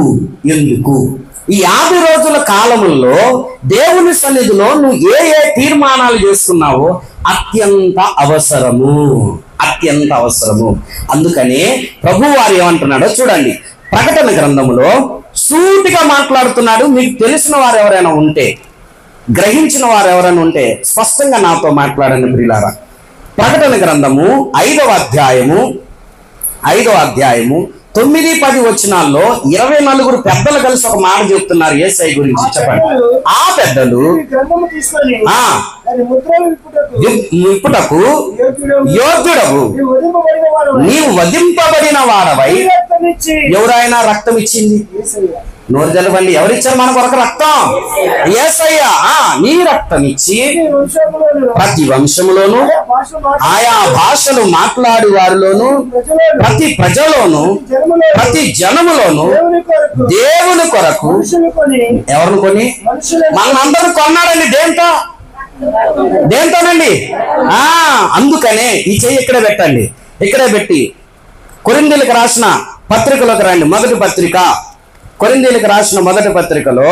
ఈ 50 రోజుల కాలంలో దేవుని సన్నిధిలో నువ్వు ఏ ఏ తీర్మానాలు చేసుకున్నావో అత్యంత అవసరము. అందుకనే ప్రభు వారు ఏమంటున్నాడో చూడండి. ప్రకటన గ్రంథములో సూటిగా మాట్లాడుతున్నాడు. మీకు తెలిసిన వారు ఎవరైనా ఉంటే, గ్రహించిన వారు ఎవరైనా ఉంటే స్పష్టంగా నాతో మాట్లాడండి ప్రియులారా. ప్రకటన గ్రంథము 5వ అధ్యాయము 9-10 వచనాల్లో 24 పెద్దలు కలిసి ఒక మాట చెప్తున్నారు యేసయ్య గురించి. చెప్పండి. ఆ పెద్దలు విప్పుటకు యోగ్యుడవు, నీవు వధింపబడిన వాడవై. ఎవరైనా రక్తం ఇచ్చింది? నోరు తెలవండి. ఎవరిచ్చారు మన కొరకు రక్తం? యేసయ్య. నీ రక్తం ఇచ్చి ప్రతి వంశములోను, ఆయా భాషలు మాట్లాడు వారిలోను, ప్రతి ప్రజలోను, ప్రతి జనములోను దేవుని కొరకు ఎవరిని కొని? మనందరూ కొన్నాడండి. దేంతోనండి? అందుకనే ఈ చెయ్యి ఇక్కడే పెట్టండి. ఇక్కడే పెట్టి కొరింథీయులకు రాసిన పత్రికలోకి రండి. మొదటి పత్రిక, కొరింథీయులకు రాసిన మొదటి పత్రికలో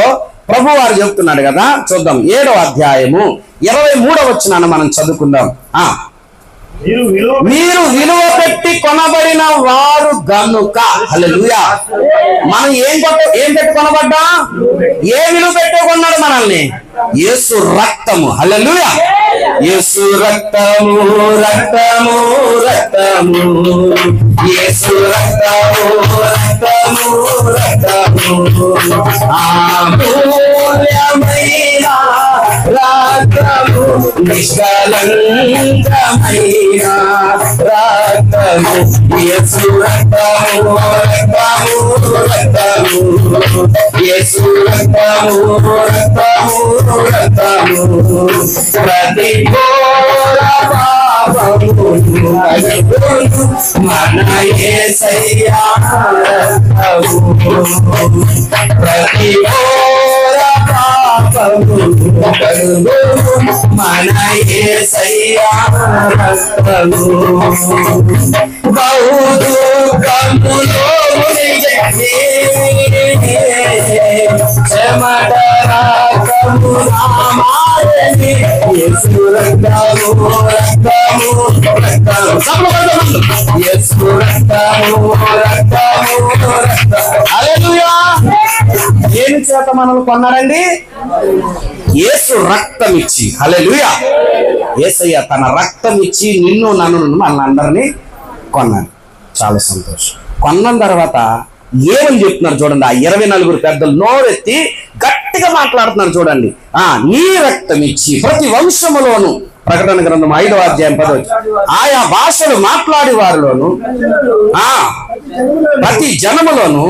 ప్రభు వారు చెప్తున్నాడు కదా. చూద్దాం. 7వ అధ్యాయము 23వ వచనాన్ని మనం చదువుకుందాం. మీరు విలువ పెట్టి కొనబడిన వారు గనుక. హల్లెలూయా. మనం ఏం పెట్టి కొనబడ్డా? ఏ విలువ పెట్టే కొన్నాడు మనల్ని? యేసు రక్తము. హల్లెలూయా. యేసు రక్తము, రక్తము, రక్తము, యేసు రక్తము, రక్తము, రక్తము, అమూల్యమైన రక్తము, నిష్కలంకమైన రక్తము, యేసు రక్తము, రక్తము, రక్తము, యేసు రక్తము, రక్తము, రక్తము, ప్రతి ఘోర పాపము మన యేసయ్యా రక్తము, ప్రతి ఘోర పాపము మన యేసయ్యా రక్తము, బహు దుఃఖములో చెమట రక్తము నామాలని యేసు రక్తము, రక్తము, రక్తము, యేసు రక్తము, రక్తము, రక్తము. హల్లెలూయా. ఏమి చేత మనల్ని కొన్నాడండి? యేసు రక్తం ఇచ్చి. హల్లెలూయా. యేసయ్య తన రక్తం ఇచ్చి నిన్ను నన్ను మనల్ని అందరినీ కొన్నాడు. చాలా సంతోషం. కొన్న తర్వాత ఏమని చెప్తున్నారు చూడండి. ఆ 24 పెద్దలు నోరెత్తి గట్టిగా మాట్లాడుతున్నారు చూడండి. నీ రక్తం ఇచ్చి ప్రతి వంశములోను, ప్రకటన గ్రంథం 5వ అధ్యాయం 10వ, ఆయా భాషలు మాట్లాడే వారిలోను, ప్రతి జనములోను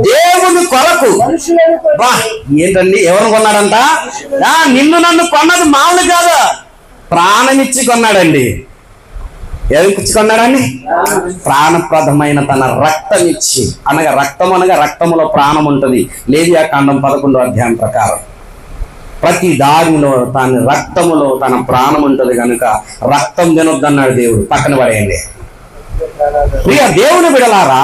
దేవుని కొరకు. ఏంటండి? ఎవరు కొన్నాడంట? నిన్ను నన్ను కొన్నది మామూలు కాదు, ప్రాణమిచ్చి కొన్నాడండి. ఎవరికి కొన్నాడండి? ప్రాణప్రదమైన తన రక్తం ఇచ్చి. అనగా రక్తములో ప్రాణం ఉంటుంది. లేవియా కాండం 11వ అధ్యాయం ప్రకారం ప్రతి దారిలో తన రక్తములో తన ప్రాణం ఉంటుంది కనుక రక్తం తినొద్దన్నాడు దేవుడు. పక్కన పడేయండి. ప్రియ దేవుని బిడ్డలారా,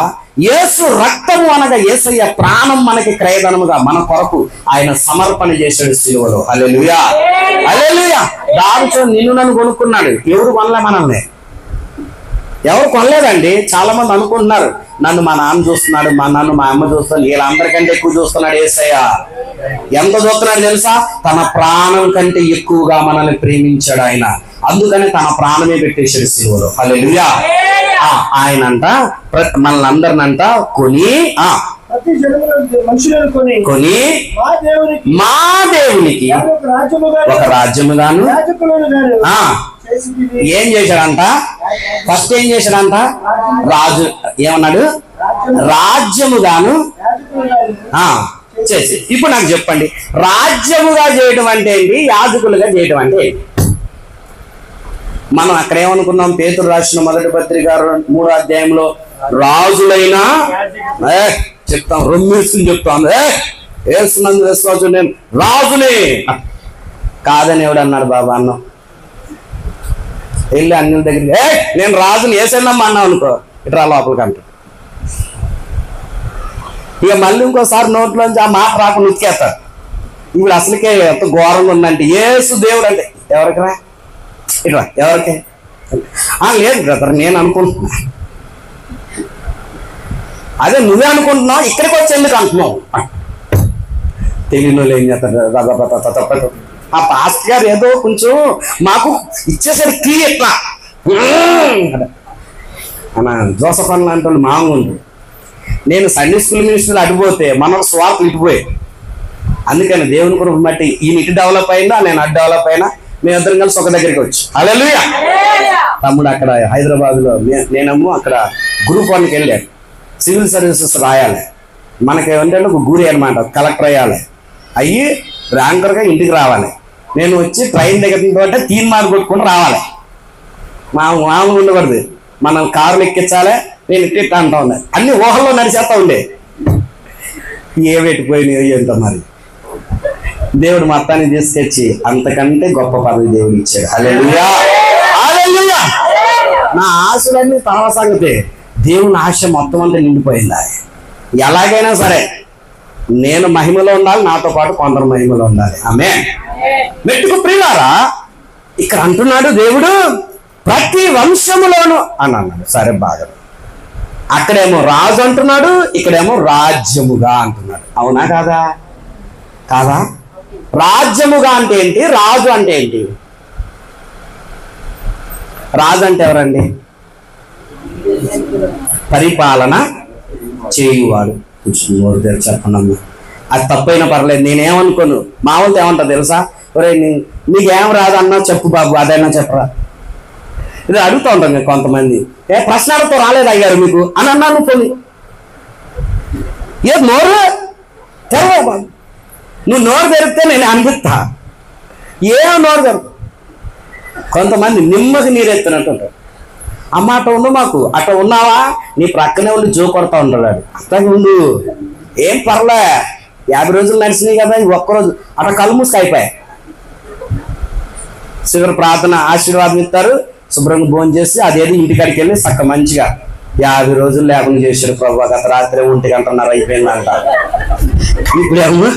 యేసు రక్తము అనగా యేసయ్య ప్రాణం మనకి క్రయధనముగా మన కొరకు ఆయన సమర్పణ చేశాడు సిలువలో. హల్లెలూయా. హల్లెలూయా. దాంతో నిన్ను నన్ను కొనుక్కున్నాడు. ఎవరు కొనలే మనల్ని? ఎవరు కొనలేదండి. చాలా మంది అనుకుంటున్నారు నన్ను మా నాన్న చూస్తున్నాడు, మా అమ్మ చూస్తున్నాడు, వీళ్ళందరికంటే ఎక్కువ చూస్తున్నాడు యేసయ్య. ఎంత చూస్తున్నాడు తెలుసా? తన ప్రాణం కంటే ఎక్కువగా మనల్ని ప్రేమించాడు ఆయన. అందుకని తన ప్రాణమే పెట్టేశాడు సిలువలో. హల్లెలూయా. ఆయనంట మనల్ని కొని మా దేవునికి ఒక రాజ్యముగాను ఏం చేశాడంట? ఫస్ట్ ఏం చేశాడంట? రాజు ఏమన్నాడు? రాజ్యముగాను చేసి. ఇప్పుడు నాకు చెప్పండి, రాజ్యముగా చేయడం అంటే ఏంటి? యాజకులుగా చేయడం అంటే ఏంటి? మనం అక్కడ ఏమనుకున్నాం? పేతురు రాసిన మొదటి పత్రిక 3వ అధ్యాయంలో రాజులైనా చెప్తాం, రొమ్మేసుకుని చెప్తాం, వేస్తున్నందు విశ్వాసం నేను రాజునే కాదని ఎవడు అన్నాడు? బాబా అన్నాం. వెళ్ళి అన్యుల దగ్గరికి నేను రాజుని వేసేనమ్మా అన్నావు అనుకో, ఇట్రా లోపలికి అంట. ఇక మళ్ళీ ఇంకోసారి నోట్లోంచి ఆ మాట రాకుండా ఉతికేస్తాడు. ఇప్పుడు అసలుకే ఎంత ఘోరంగా ఉందంటే యేసు దేవుడు అంటే ఎవరికిరా? ఇట్లా ఎవరికి? లేదు బ్రదర్, నేను అనుకుంటున్నా. అదే నువ్వే అనుకుంటున్నావు, ఇక్కడికి వచ్చి ఎందుకు అంటున్నావు? తెలియని వాళ్ళు ఏం చేస్తారు? ఆ పాస్టర్ గారు ఏదో కొంచెం మాకు ఇచ్చేసరికి కీ ఎట్లా అన్న జోసఫ్ అన్న లాంటి వాళ్ళు మామూలు ఉంది. నేను సండే స్కూల్ మినిస్టర్లు అడిపోతే మనం స్వార్థ ఇటుపోయి. అందుకని దేవుని కృప బట్టి ఈయన ఇటు డెవలప్ అయిందా, నేను అటు డెవలప్ అయినా, మేమిద్దరం కలిసి ఒక దగ్గరికి వచ్చి. హల్లెలూయా. తమ్ముడు అక్కడ హైదరాబాద్లో, నేనేమో అక్కడ గ్రూప్ 1కి వెళ్ళాను. సివిల్ సర్వీసెస్ రాయాలి. మనకి ఏమంటే ఒక గురి అనమాట, కలెక్టర్ అయ్యాలి. అయ్యి ర్యాంకర్గా ఇంటికి రావాలి. నేను వచ్చి ట్రైన్ దగ్గర తీర్మానం కొట్టుకుని రావాలి. మామూలు ఉండకూడదు. మనం కారులు ఎక్కించాలి, నేను ఇట్ట అంటా ఉండే. అన్ని ఊహల్లో నడిచేస్తా ఉండే. ఏవెట్టిపోయినాయో ఏంటో మరి. దేవుడు మొత్తాన్ని తీసుకొచ్చి అంతకంటే గొప్ప పదవి దేవుడు ఇచ్చాడు. హల్లెలూయా. హల్లెలూయా. నా ఆశలన్నీ తర్వాత సంగతి. దేవుని ఆశ మొత్తం అంతా నిండిపోయింది. ఎలాగైనా సరే నేను మహిమలో ఉండాలి, నాతో పాటు కొందరు మహిమలో ఉండాలి. ఆమేన్. మెట్టుకు ప్రియులారా, ఇక్కడ అంటున్నాడు దేవుడు, ప్రతి వంశములోను అని అన్నాడు. సరే బాగా, అక్కడేమో రాజు అంటున్నాడు, ఇక్కడేమో రాజ్యముగా అంటున్నాడు. అవునా కాదా? కాదా? రాజ్యముగా అంటే ఏంటి, రాజు అంటే ఏంటి? రాజు అంటే ఎవరండి? పరిపాలన చేయువాడు. చెప్పండి, అది తప్పైనా పర్లేదు, నేనేమనుకోను. మా వాళ్ళతో ఏమంటా తెలుసా, ఒరే నీకేం రాదు అన్నా చెప్పు బాబు, అదైనా చెప్పరా. ఇది అడుగుతూ ఉంటాం నేను కొంతమంది, ప్రశ్నలతో రాలేదు అయ్యారు మీకు అని అన్నాను. కొన్ని ఏ నోరు తెరవా బాబు, నువ్వు నోరు తెరిస్తే నేను అనిపిస్తా, ఏం నోరు తెరుపు. కొంతమంది నిమ్మకి నీరెత్తినట్టు ఉంటారు. అమ్మ అట్ట ఉండు, మాకు అట్ట ఉన్నావా, నీ ప్రక్కనే ఉండి జో కొడతా ఉంటాడు. అట్లాగే ఉండు, ఏం పర్లే, 50 రోజులు నడిచినాయి కదా, ఈ ఒక్కరోజు అట్లా కళ్ళు మూసుకు అయిపోయాయి. శివరు ప్రార్థన ఆశీర్వాదం ఇస్తారు, శుభ్రంగా భోజనం చేసి అదేది ఇంటికాడికి వెళ్ళి చక్క మంచిగా 50 రోజులు లేకుండా చేశారు ప్రభు, గత రాత్రి 1:30 అయిపోయిందంట. ఇప్పుడేమో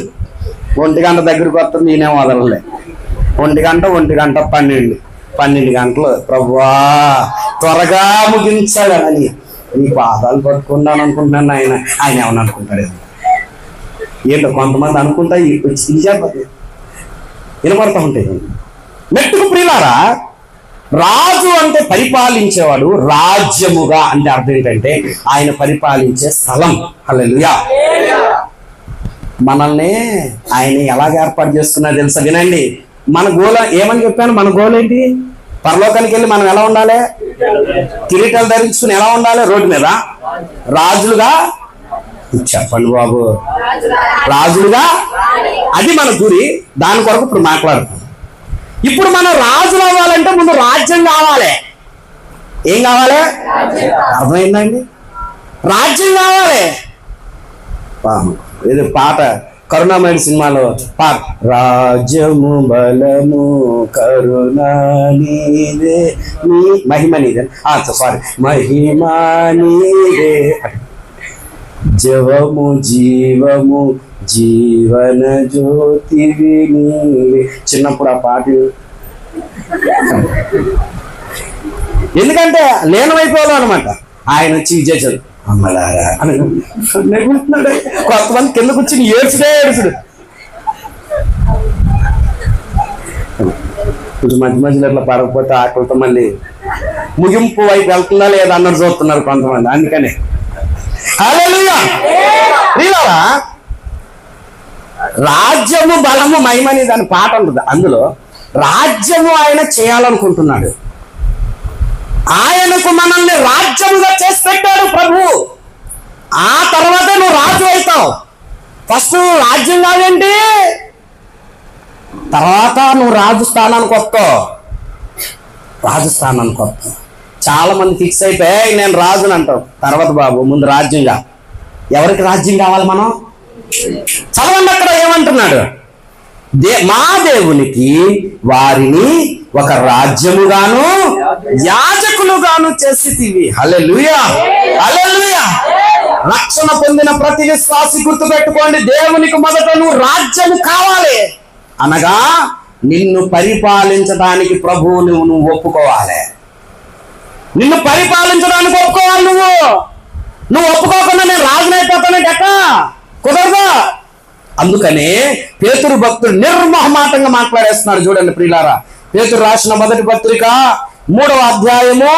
1 గంట దగ్గరికి వస్తుంది, నేనేం వదలలే. 1 గంట 12 గంటలు ప్రభువా త్వరగా ముగించాలని నీ పాదాలు పట్టుకున్నాను అనుకుంటున్నాను. ఆయన ఏమన్నా అనుకుంటాడు ఏంటో, కొంతమంది అనుకుంటా వినపడతా ఉంటాయి. మెట్టుకు ప్రియులారా, రాజు అంటే పరిపాలించేవాడు, రాజ్యముగా అంటే అర్థం ఏంటంటే ఆయన పరిపాలించే స్థలం. హల్లెలూయా. మనల్ని ఆయన ఎలాగ ఏర్పాటు చేసుకున్నా తెలుసా? వినండి, మన గోల ఏమని చెప్పాను, మన గోల్ ఏంటి? పరలోకానికి వెళ్ళి మనం ఎలా ఉండాలి? కిరీటాలు ధరించుకుని ఎలా ఉండాలి? రోడ్డు మీద రాజులుగా. చెప్పండి బాబు, రాజులుగా, అది మన గురి. దాని కొరకు ఇప్పుడు మాట్లాడుతున్నాం. ఇప్పుడు మనం రాజులు అవ్వాలంటే ముందు రాజ్యం కావాలి. ఏం కావాలి? అర్థమైందండి? రాజ్యం కావాలి. ఇది పాట కరుణామయుడి సినిమాలో పాట, రాజ్యము బలము కరుణా నీదే, నీ మహిమ నీదే, సారీ మహిమా నీదే, జవము జీవము జీవన జ్యోతివి నీవే. చిన్నప్పుడు ఆ పాట, ఎందుకంటే లీనమైపోయాడు అనమాట. ఆయన వచ్చి చేశాడు, అమ్మలారా అని నెగ్గుతున్నాడు. కొంతమంది కింద కూర్చుని ఏడుచుడు. కొంచెం మధ్యలో ఇట్లా పడకపోతే ఆకలితో మళ్ళీ ముగింపు వైపు వెళ్తుందా లేదా అన్నట్టు చూస్తున్నారు కొంతమంది. అందుకనే హల్లెలూయా. ప్రియులారా, రాజ్యము బలము మహిమని దాని పాట ఉంటుంది. అందులో రాజ్యము ఆయన చేయాలనుకుంటున్నాడు. ఆయనకు మనల్ని రాజ్యముగా చేసి పెట్టాడు ప్రభు. ఆ తర్వాత నువ్వు రాజు అవుతావు. ఫస్ట్ రాజ్యం కాదేంటి, తర్వాత నువ్వు రాజు స్థానానికి వస్తావు. రాజస్థానానికి వస్తావు. చాలా మంది ఫిక్స్ అయిపోయి నేను రాజుని అంటావు. తర్వాత బాబు ముందు రాజ్యంగా. ఎవరికి రాజ్యం కావాలి? మనం చదవండి, అక్కడ ఏమంటున్నాడు? మా దేవునికి వారిని ఒక రాజ్యముగాను యాజకులుగాను చేసితివి. హల్లెలూయా, హల్లెలూయా. రక్షణ పొందిన ప్రతి విశ్వాసి గుర్తు పెట్టుకోండి, దేవునికి మొదట నువ్వు రాజ్యము కావాలి. అనగా నిన్ను పరిపాలించడానికి ప్రభువు నువ్వు ఒప్పుకోవాలి. నిన్ను పరిపాలించడానికి ఒప్పుకోవాలి. నువ్వు ఒప్పుకోకుండా నేను రాజునైపోతానంటే ఎట్టా? కుదరదా? అందుకనే పేతురు భక్తుడు నిర్మోహమాటంగా మాట్లాడేస్తున్నాడు. చూడండి ప్రియులారా, పేతురు రాసిన మొదటి పత్రిక 3వ అధ్యాయము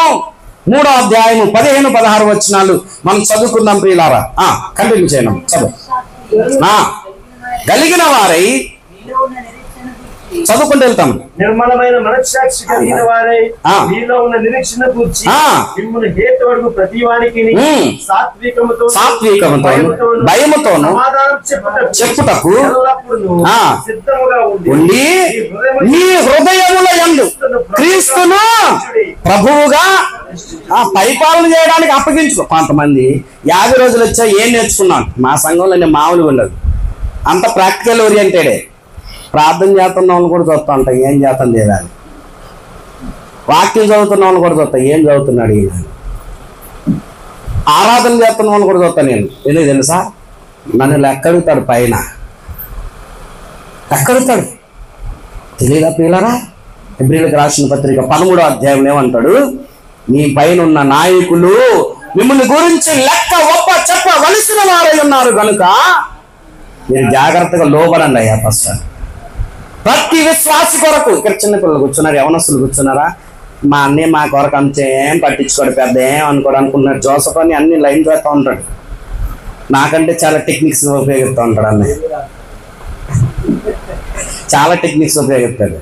15-16 వచనాలు మనం చదువుకుందాం ప్రియులారా. కంటిన్యూ చేయడం చదువు. కలిగిన వారై చదువుకుంటూ వెళ్తాం.
నిర్మలమైన మనస్సాక్షి కలిగిన వారై మీలో ఉన్న నిరీక్షణ కూర్చి మిమ్మును హేతువడుగు ప్రతి వానికి సాత్వికముతో
భయముతోను చెప్పుటకు
సిద్ధముగా
ఉండి మీ హృదయముల యందు క్రీస్తును ప్రభువుగా పరిపాలన చేయడానికి అప్పగించుకో. కొంతమంది 50 రోజులు వచ్చా ఏం నేర్చుకున్నాను, మా సంఘంలో నేను మామూలుగా ఉండదు, అంత ప్రాక్టికల్ ఓరియంటెడే. ప్రార్థన చేస్తున్న వాళ్ళు కూడా చూస్తా ఉంటాం, ఏం చేస్తాం లేదా అని. వాక్యం చదువుతున్న వాళ్ళు కూడా చూస్తా, ఏం చదువుతున్నాడు ఈయన. ఆరాధన చేస్తున్న వాళ్ళు కూడా చూస్తాను నేను. ఎందుకు తెలుసా? నన్ను లెక్కడుగుతాడు పైన, లెక్కడుగుతాడు. తెలియదా పిల్లరా? హెబ్రీయులకు రాసిన పత్రిక 13వ అధ్యాయంలో ఏమంటాడు? మీ పైన ఉన్న నాయకులు మిమ్మల్ని గురించి లెక్క ఒప్ప చెప్పవలసిన వారై ఉన్నారు కనుక మీరు జాగ్రత్తగా లోబడండి అయ్యా. ఫస్ట్ ప్రతి విశ్వాసి కొరకు. ఇక్కడ చిన్నపిల్లలు కూర్చున్నారు, యవనస్తులు కూర్చున్నారా? మా అన్నయ్య మా కొరకు అంతే ఏం పట్టించుకోడు, పెద్ద ఏం అనుకోడు అనుకుంటున్నాడు. జోసఫ్ అని అన్ని లైన్ చేస్తూ ఉంటాడు. నాకంటే చాలా టెక్నిక్స్ ఉపయోగిస్తూ ఉంటాడు అన్నయ్య, చాలా టెక్నిక్స్ ఉపయోగిస్తాడు.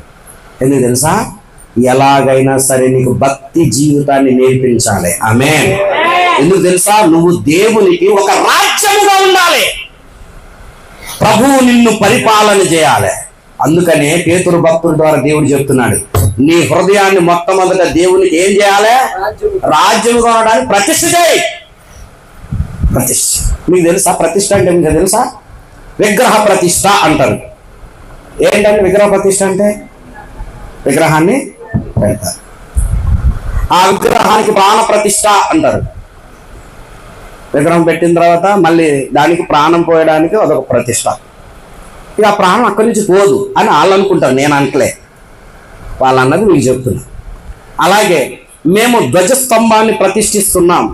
ఎందుకు తెలుసా? ఎలాగైనా సరే నీకు భక్తి జీవితాన్ని నేర్పించాలి. ఆమేన్. ఎందుకు తెలుసా? నువ్వు దేవునికి ఒక రాజ్యముగా ఉండాలి. ప్రభువు నిన్ను పరిపాలన చేయాలి. అందుకనే పేతురు భక్తుల ద్వారా దేవుడు చెప్తున్నాడు, నీ హృదయాన్ని మొట్టమొదట దేవునికి ఏం చేయాలి? రాజ్యముగా ఉండడానికి ప్రతిష్ఠ చేయి. ప్రతిష్ఠ మీకు తెలుసా? ప్రతిష్ఠ అంటే మీకు తెలుసా? విగ్రహ ప్రతిష్ఠ అంటారు. ఏంటంటే విగ్రహ ప్రతిష్ఠ అంటే విగ్రహాన్ని పెడతారు, ఆ విగ్రహానికి ప్రాణ ప్రతిష్ఠ అంటారు. విగ్రహం పెట్టిన తర్వాత మళ్ళీ దానికి ప్రాణం పోయడానికి అదొక ప్రతిష్ఠ. ఇక ఆ ప్రాణం అక్కడి నుంచి పోదు అని వాళ్ళు అనుకుంటారు, నేను అంటలే, వాళ్ళు అన్నది మీకు చెప్తున్నా. అలాగే మేము ధ్వజస్తంభాన్ని ప్రతిష్ఠిస్తున్నాం,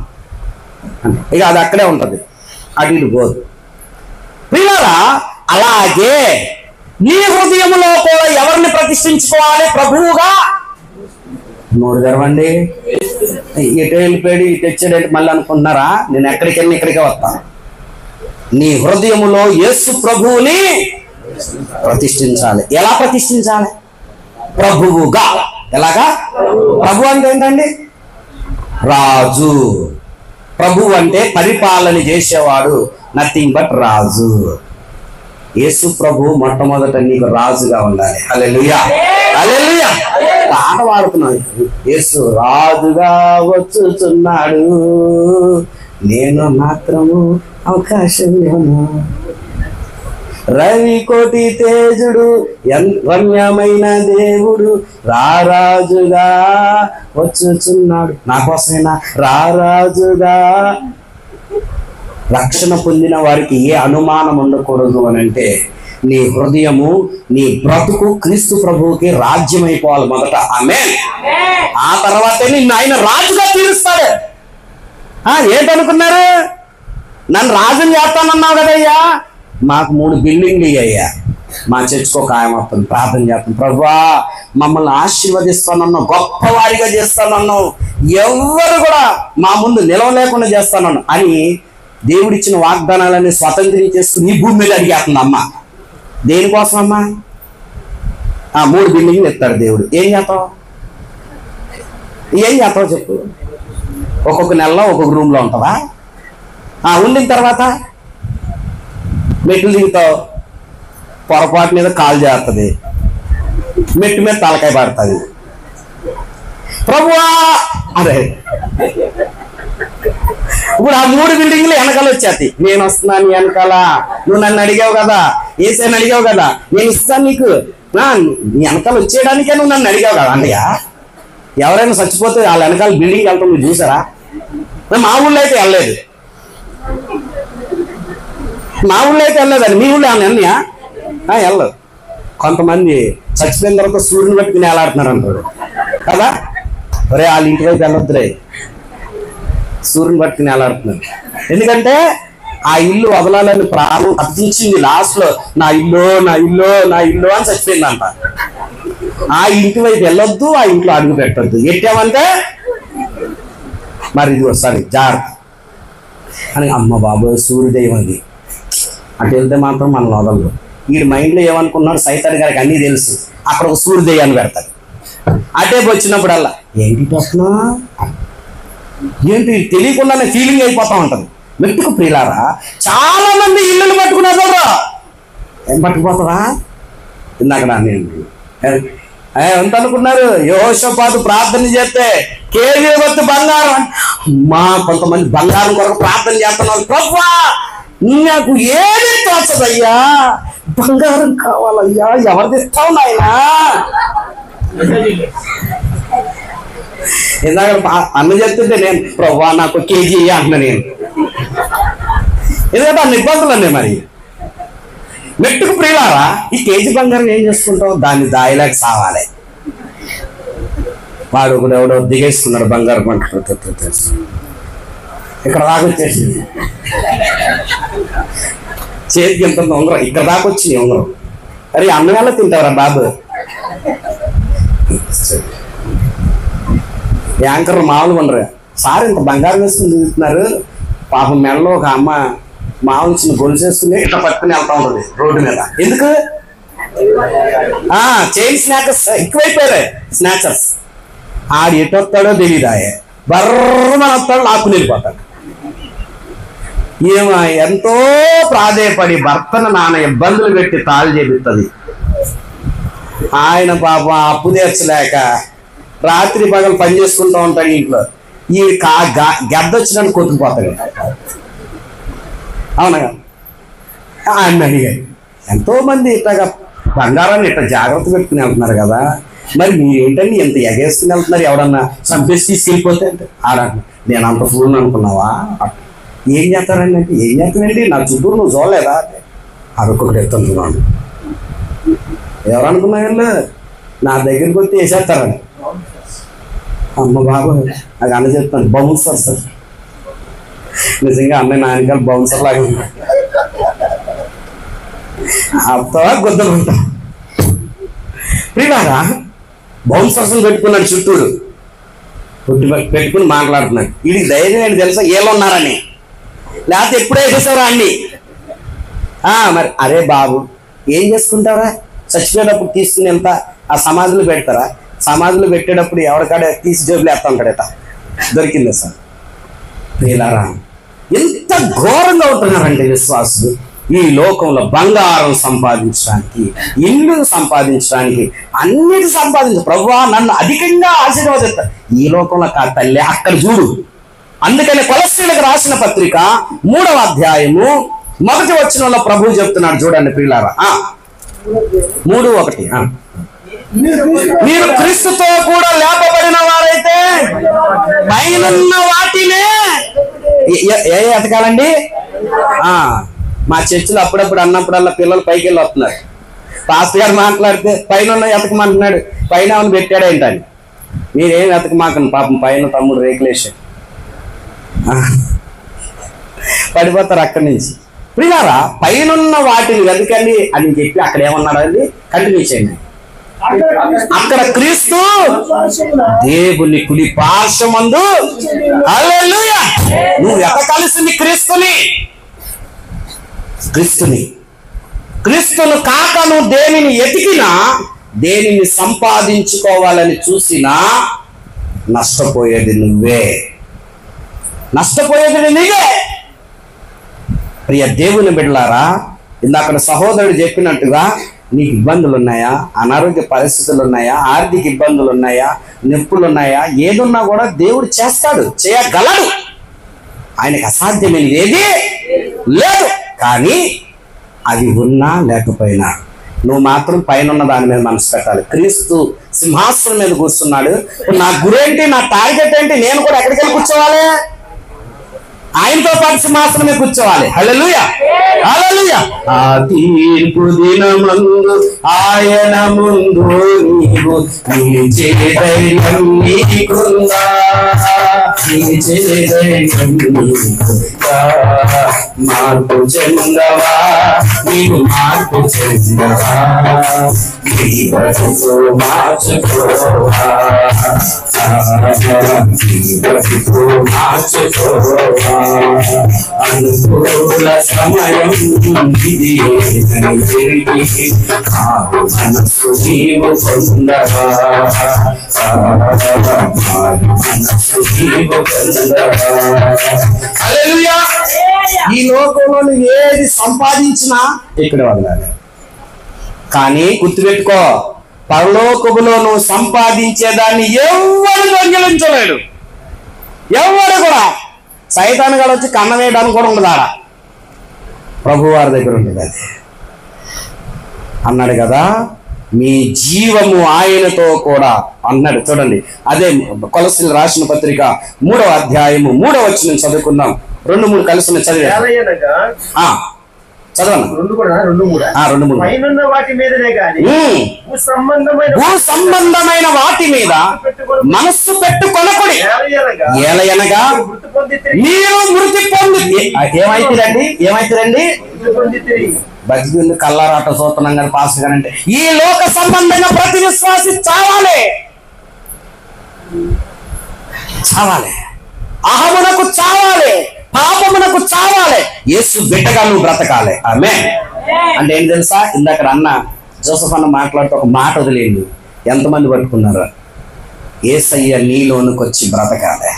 ఇక అది అక్కడే ఉంటుంది, అటు ఇటు పోదు. పిల్లరా, అలాగే నీ హృదయంలో కూడా ఎవరిని ప్రతిష్ఠించుకోవాలి? ప్రభువుగా. నోరు తెరవండి. ఇటు వెళ్ళిపోయాడు ఇటు తెచ్చాడంటే మళ్ళీ అనుకుంటున్నారా? నేను ఎక్కడికి వెళ్ళి ఇక్కడికే వస్తాను. నీ హృదయములో యేసు ప్రభువుని ప్రతిష్ఠించాలి. ఎలా ప్రతిష్ఠించాలి? ప్రభువుగా. ఎలాగా? ప్రభు అంటే ఏంటండి? రాజు. ప్రభు అంటే పరిపాలన చేసేవాడు, నథింగ్ బట్ రాజు. యేసు ప్రభు మొట్టమొదట నీకు రాజుగా ఉండాలి. హల్లెలూయా, హల్లెలూయా. పాట పాడుతున్నాను, యేసు రాజుగా వచ్చుచున్నాడు, నేను మాత్రము అవకాశం రవి కోటి తేజుడు రమ్యమైన దేవుడు రారాజుగా వచ్చుచున్నాడు. నా కోసమైనా రారాజుగా. రక్షణ పొందిన వారికి ఏ అనుమానం ఉండకూడదు అని అంటే, నీ హృదయము నీ బ్రతుకు క్రీస్తు ప్రభువుకి రాజ్యం అయిపోవాలి మొదట. ఆమేన్. ఆ తర్వాతే నిన్ను ఆయన రాజుగా తీరుస్తాడు. ఏంటనుకున్నారు? నన్ను రాజుని చేస్తానన్నావు కదయ్యా, మాకు 3 బిల్డింగ్లు అయ్యా, మా చర్చకు ఒక ఆయన వస్తుంది, ప్రార్థన చేస్తాం, ప్రభువా మమ్మల్ని ఆశీర్వదిస్తానన్నావు, గొప్పవారిగా చేస్తానన్నావు, ఎవరు కూడా మా ముందు నిలవలేకుండా చేస్తానన్నావు అని దేవుడిచ్చిన వాగ్దానాలన్నీ స్వతంత్రించేసుకుని ఈ భూమి మీద అడిగేస్తుంది అమ్మ. దేనికోసం అమ్మా? 3 బిల్డింగ్లు ఇస్తాడు దేవుడు. ఏం చేస్తావు చెప్పు? ఒక్కొక్క నెలలో ఒక్కొక్క రూమ్లో ఉంటుందా? ఉండిన తర్వాత మెట్లు దిగుతావు, పొరపాటు మీద కాలు చేస్తుంది, మెట్టు మీద తలకాయ పడుతుంది. ప్రభువా అరే, ఇప్పుడు ఆ 3 బిల్డింగ్లు వెనకాల వచ్చేది. నేను వస్తున్నాను వెనకాల, నువ్వు నన్ను అడిగావు కదా, ఏసైని అడిగావు కదా, నేను ఇస్తాను నీకు, నీ వెనకాల వచ్చేయడానికే నువ్వు నన్ను అడిగావు కదా. అన్నయ్య, ఎవరైనా చచ్చిపోతే వాళ్ళ వెనకాల బిల్డింగ్ వెళ్తాం మీరు చూసారా? మా ఊళ్ళో అయితే వెళ్ళలేదు, మా ఊళ్ళో అయితే వెళ్ళలేదండి. మీ ఊళ్ళో అన్నయ్య వెళ్ళదు. కొంతమంది చచ్చిపోయిన తర్వాత సూర్యుని పట్టుకుని వేలాడుతున్నారు అంటారు కదా. ఒరే వాళ్ళ ఇంటి వైపు వెళ్ళొద్దురే, సూర్యుని పట్టుకుని వేలాడుతున్నారు. ఎందుకంటే ఆ ఇల్లు వదలాలని ప్రాణం అర్థించింది. లాస్ట్లో నా ఇల్లు నా ఇల్లు నా ఇల్లు అని చచ్చిపోయిందంట. ఆ ఇంటి వైపు వెళ్ళొద్దు, ఆ ఇంట్లో అడుగు పెట్టద్దు. ఎట్టామంటే మరి ఇది వస్తుంది జాగ్రత్త అని. అమ్మ బాబోయ్ సూర్యోదయం అది అటు వెళ్తే మాత్రం మనం వదలదు. వీడి మైండ్లో ఏమనుకున్నాడు, సైతాన్ గారికి అన్నీ తెలుసు, అక్కడ ఒక సూర్యోదయాన్ని పెడతాడు. అటే వచ్చినప్పుడల్లా ఏంటి ప్రశ్న, ఏంటి తెలియకుండానే ఫీలింగ్ అయిపోతా ఉంటుంది. మెట్టుకు ప్రియులారా, చాలా మంది ఇళ్ళను పట్టుకున్నారు. ఏం పట్టుకుపోతారా? ఇందాక నేను ఎంత అనుకున్నారు? యెహోషాపాతు ప్రార్థన చేస్తే కేజీ వద్దు బంగారం. అమ్మా, కొంతమంది బంగారం కొరకు ప్రార్థన చేస్తున్నారు. ప్రభువా నాకు ఏది తోచదయ్యా, బంగారం కావాలయ్యా, ఎవరిది ఇస్తావు నాయనా? ఇందాక అన్న చెప్తుంటే నేను ప్రభువా నాకు కేజీ అంటున్నా నేను. ఎందుకంటే ఆ నిబంధనలు అన్నీ. మరి మెట్టుకు ప్రియులారా, ఈ కేజీ బంగారం ఏం చేసుకుంటావు? దాన్ని దాయిలాగా సావాలి. వాడు కూడా ఎవడో దిగేసుకున్నాడు బంగారు పంట. ఇక్కడ దాకొచ్చేసింది, చేతికి ఎంత ఉంగరం ఇక్కడ దాకొచ్చింది ఉంగరం. అరే అన్నం ఎలా తింటారా బాబు? యాంకర్ మామూలు ఉండరు. సార్ ఇంత బంగారం వేసుకుని తిరుగుతున్నారు. పాపం మెడలో ఒక అమ్మ మామూలు చిన్న గొలుసు వేసుకుని ఇట్లా పట్టుకుని వెళ్తా ఉంటుంది రోడ్డు మీద. ఎందుకు? చైన్ స్నాకర్స్ ఎక్కువైపోయారు, స్నాచర్స్. ఆడు ఎటు వస్తాడో తెలియదాయే, బర్రమని వస్తాడు, లాక్కుని వెళ్ళిపోతాడు. ఏమో ఎంతో ప్రాధేయపడి భర్తను నాన్న ఇబ్బందులు పెట్టి తాళి చేపిస్తుంది. ఆయన పాపం అప్పు తీర్చలేక రాత్రి పగలు పని చేసుకుంటూ ఉంటాడు ఇంట్లో. ఈ గద్ద వచ్చినట్టు కొట్టుకుపోతాడు. అవునా? ఆయన అడిగాడు, ఎంతో మంది ఇట్లాగా బంగారాన్ని ఇట్లా జాగ్రత్త పెట్టుకుని వెళ్తున్నారు కదా, మరి మీరు ఏంటండి ఎంత ఎగేసుకుని వెళ్తున్నారు? ఎవడన్నా చంపేసి తీసుకెళ్ళిపోతే అంటే ఆడండి, నేను అంత ఫూల్ అనుకున్నావా? ఏం చేస్తారండి అంటే, ఏం చేస్తానండి నా చుట్టూరు నువ్వు చూడలేదా? అరొకటి ఎత్తున్నాను. ఎవరనుకున్నా వీళ్ళు నా దగ్గరికి వచ్చి వేసేస్తారని. అమ్మ బాబు నాకు అన్న చెప్తాను, బౌన్సర్ సార్. నిజంగా అన్నయ్య నాయనకాలు బౌన్సర్ లాగా ఉంటాయి. అత్తా గుద్దకుంటా ప్రియారా బౌన్సర్స్ పెట్టుకున్నాడు చుట్టూరు, పెట్టుకుని మాట్లాడుతున్నాడు. వీడికి ధైర్యం ఏంటి తెలుసా? ఏళ్ళు ఉన్నారని, లేకపోతే ఎప్పుడే వేసేసారా అన్ని. మరి అరే బాబు ఏం చేసుకుంటారా? చచ్చిపోయేటప్పుడు తీసుకుని ఎంత ఆ సమాధిలో పెడతారా? సమాధిలో పెట్టేటప్పుడు ఎవరికాడ తీసి జేబులు వేస్తా ఉంటాడట. దొరికింది సార్. ప్రియులారా ఎంత ఘోరంగా ఉంటున్నారంటే విశ్వాసులు. ఈ లోకంలో బంగారం సంపాదించడానికి, ఇల్లు సంపాదించడానికి, అన్నిటి ప్రభువా నన్ను అధికంగా ఆశీర్వదిస్తారు. ఈ లోకంలో కాదు తల్లి, అక్కడ చూడు. అందుకని కొలస్సీలకు రాసిన పత్రిక 3వ అధ్యాయము 1వ వచనంలో ప్రభువు చెప్తున్నాడు చూడండి ప్రియులారా. 3:1 మీరు క్రీస్తుతో కూడా లేపబడిన వారైతే పైనున్న వాటినే ఏ ఎతకాలండి. మా చర్చిలో అప్పుడప్పుడు అన్నప్పుడల్లా పిల్లలు పైకి వెళ్ళి వస్తున్నారు. పాస్టర్ గారు మాట్లాడితే పైన ఎతకమంటున్నాడు, పైన ఏమైనా పెట్టాడు ఏంటని. మీరేం ఎతకమాకండి, పాపం పైన తమ్ముడు రేకులేసాడు, పడిపోతారు అక్కడి నుంచి. ప్రియారా పైనున్న వాటిని వెతకండి అని చెప్పి అక్కడ ఏమన్నాడు అండి, కంటిన్యూ చేయండి. అక్కడ క్రీస్తు దేవుని కుడి పార్శ్వమందు. హల్లెలూయా. నువ్వు ఎతకాల్సింది క్రీస్తును కాక నువ్వు దేనిని ఎతికినా, దేనిని సంపాదించుకోవాలని చూసినా నష్టపోయేది నువ్వే, నష్టపోయేది నీవే. ప్రియ దేవుని బిడ్డలారా, ఇందాక సహోదరుడు చెప్పినట్టుగా నీకు ఇబ్బందులు ఉన్నాయా, అనారోగ్య పరిస్థితులు ఉన్నాయా, ఆర్థిక ఇబ్బందులు ఉన్నాయా, నొప్పులు ఉన్నాయా, ఏదున్నా కూడా దేవుడు చేస్తాడు, చేయగలడు. ఆయనకు అసాధ్యమైనది ఏది లేదు. కానీ అది ఉన్నా లేకపోయినా నువ్వు మాత్రం పైన ఉన్న దాని మీద మనసు పెట్టాలి. క్రీస్తు సింహాసనం మీద కూర్చున్నాడు. నా గురేంటి, నా టార్గెట్ ఏంటి? నేను కూడా ఎక్కడికి వెళ్ళి కూర్చోవాలి? ఆయనతో పాటు సింహాసనమే కూర్చోవాలి. హల్లెలూయా, హల్లెలూయా. ఆ తీర్పు దినమందు ఆయన ముందు నీవు నిలిచే ధైర్యం నీకుందా? నిలిచే ధైర్యం నీకుందా? మార్పు చెందవా, నీవు మార్పు చెందవా, నీ బతుకు మార్చుకోవా, నీ బతుకు మార్చుకోవా. అనుకూల సమయం ఇది తిరిగి మనసు నీవు పొందవా, మనసు నీవు పొందవా. హల్లెలూయా. ఈ లోకంలో నువ్వు ఏది సంపాదించినా ఇక్కడ వదలాలి. కానీ గుర్తుపెట్టుకో, పరలోకములో నువ్వు సంపాదించేదాన్ని ఎవరు దొంగిలించలేడు. ఎవరు కూడా. సైతాన్ గారు వచ్చి కన్న వేయడానికి కూడా ఉండదు. ఆడ ప్రభు వారి దగ్గర ఉంటుంది. అది అన్నాడు కదా, మీ జీవము ఆయనతో కూడా అన్నాడు. చూడండి, అదే కొలస్సీలు రాసిన పత్రిక 3వ అధ్యాయము 3వ వచనం చదువుకుందాం. 2-3 కలిసి చదివా చదవన్నా. 2:3
పైనున్న వాటి మీదనే గాని
సంబంధమైన వాటి మీద మనస్సు పెట్టుకొనకుడి. ఏలయనగా మీరు మృతి పొంది ఏమైతుందండి బతికి కల్లారాట సూత్రం గారు పాస్ గారంటే ఈ లోక సంబంధంగా ప్రతి విశ్వాసి చావాలి, అహమునకు చావాలి, పాపమునకు చావాలి, యేసు బిడ్డగా నువ్వు బ్రతకాలి. ఆమేన్. అంటే ఏంటి తెలుసా, ఇందాక అన్న జోసెఫ్ అన్న మాట్లాడుతూ ఒక మాట వదిలేండి. ఎంతమంది పట్టుకున్నారు? యేసయ్య నీలోనికి వచ్చి బ్రతకాలి,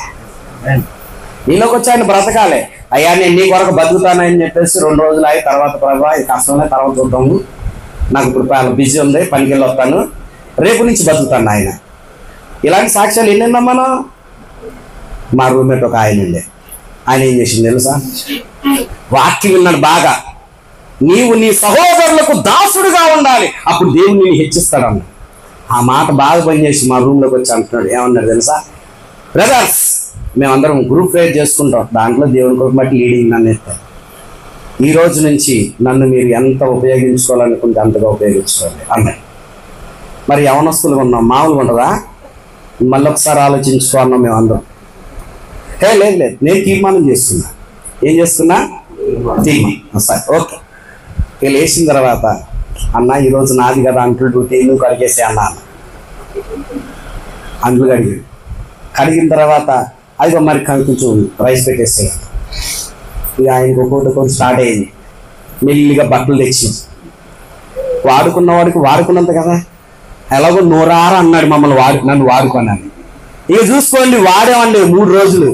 నీలోకి వచ్చి ఆయన బ్రతకాలి. అయ్యా నేను నీ కొరకు బతుకుతానని చెప్పేసి 2 రోజులు అయ్యి తర్వాత ప్రభావ ఇది కష్టమే, తర్వాత చూద్దాము, నాకు ఇప్పుడు బిజీ ఉంది, పనికి వెళ్ళి వస్తాను, రేపు నుంచి బతుకుతాను ఆయన. ఇలాంటి సాక్ష్యాలు ఎన్నెన్నా మనం. మా రూమ్మేట్ ఒక ఆయన ఉండే, ఆయన ఏం చేసింది తెలుసా, వాక్యం విన్నాడు బాగా, నీవు నీ సహోదరులకు దాసుడుగా ఉండాలి, అప్పుడు దేవుడు నేను హెచ్చిస్తాడన్న. ఆ మాట బాగా పనిచేసి మా రూమ్లోకి వచ్చి అంటున్నాడు. ఏమన్నాడు తెలుసా, బ్రదర్స్ మేమందరం గ్రూప్ ప్రేయర్ చేసుకుంటాం, దాంట్లో దేవుని కొరకు బట్టి లీడింగ్ నన్ను ఎత్తారు. ఈ రోజు నుంచి నన్ను మీరు ఎంత ఉపయోగించుకోవాలనుకుంటే అంతగా ఉపయోగించుకోవాలి అన్నాడు. మరి యవనస్తులుగా ఉన్నాం, మామూలుగా ఉంటుందా? మళ్ళీ ఒకసారి ఆలోచించుకో అన్నాం మేమందరం. లేదు నేను తీర్మానం చేస్తున్నా. ఏం చేస్తున్నా? తీర్మానం. సరే ఓకే. వీళ్ళు వేసిన తర్వాత అన్న ఈరోజు నాది కదా అంట్లు డ్యూటీ, నువ్వు కడిగేసే అన్న. అంట్లు కడిగిన తర్వాత అది మరి కొంచెం రైస్ పెట్టేసే. ఇక ఆయనకు ఒక్కొక్కటి స్టార్ట్ అయింది. మెల్లిగా బట్టలు తెచ్చి వాడుకున్న వాడికి వాడుకున్నంత కదా, ఎలాగో నోరారా అన్నాడు మమ్మల్ని నన్ను వాడుకున్నాను. ఇక చూసుకోండి వాడేమండి 3 రోజులు.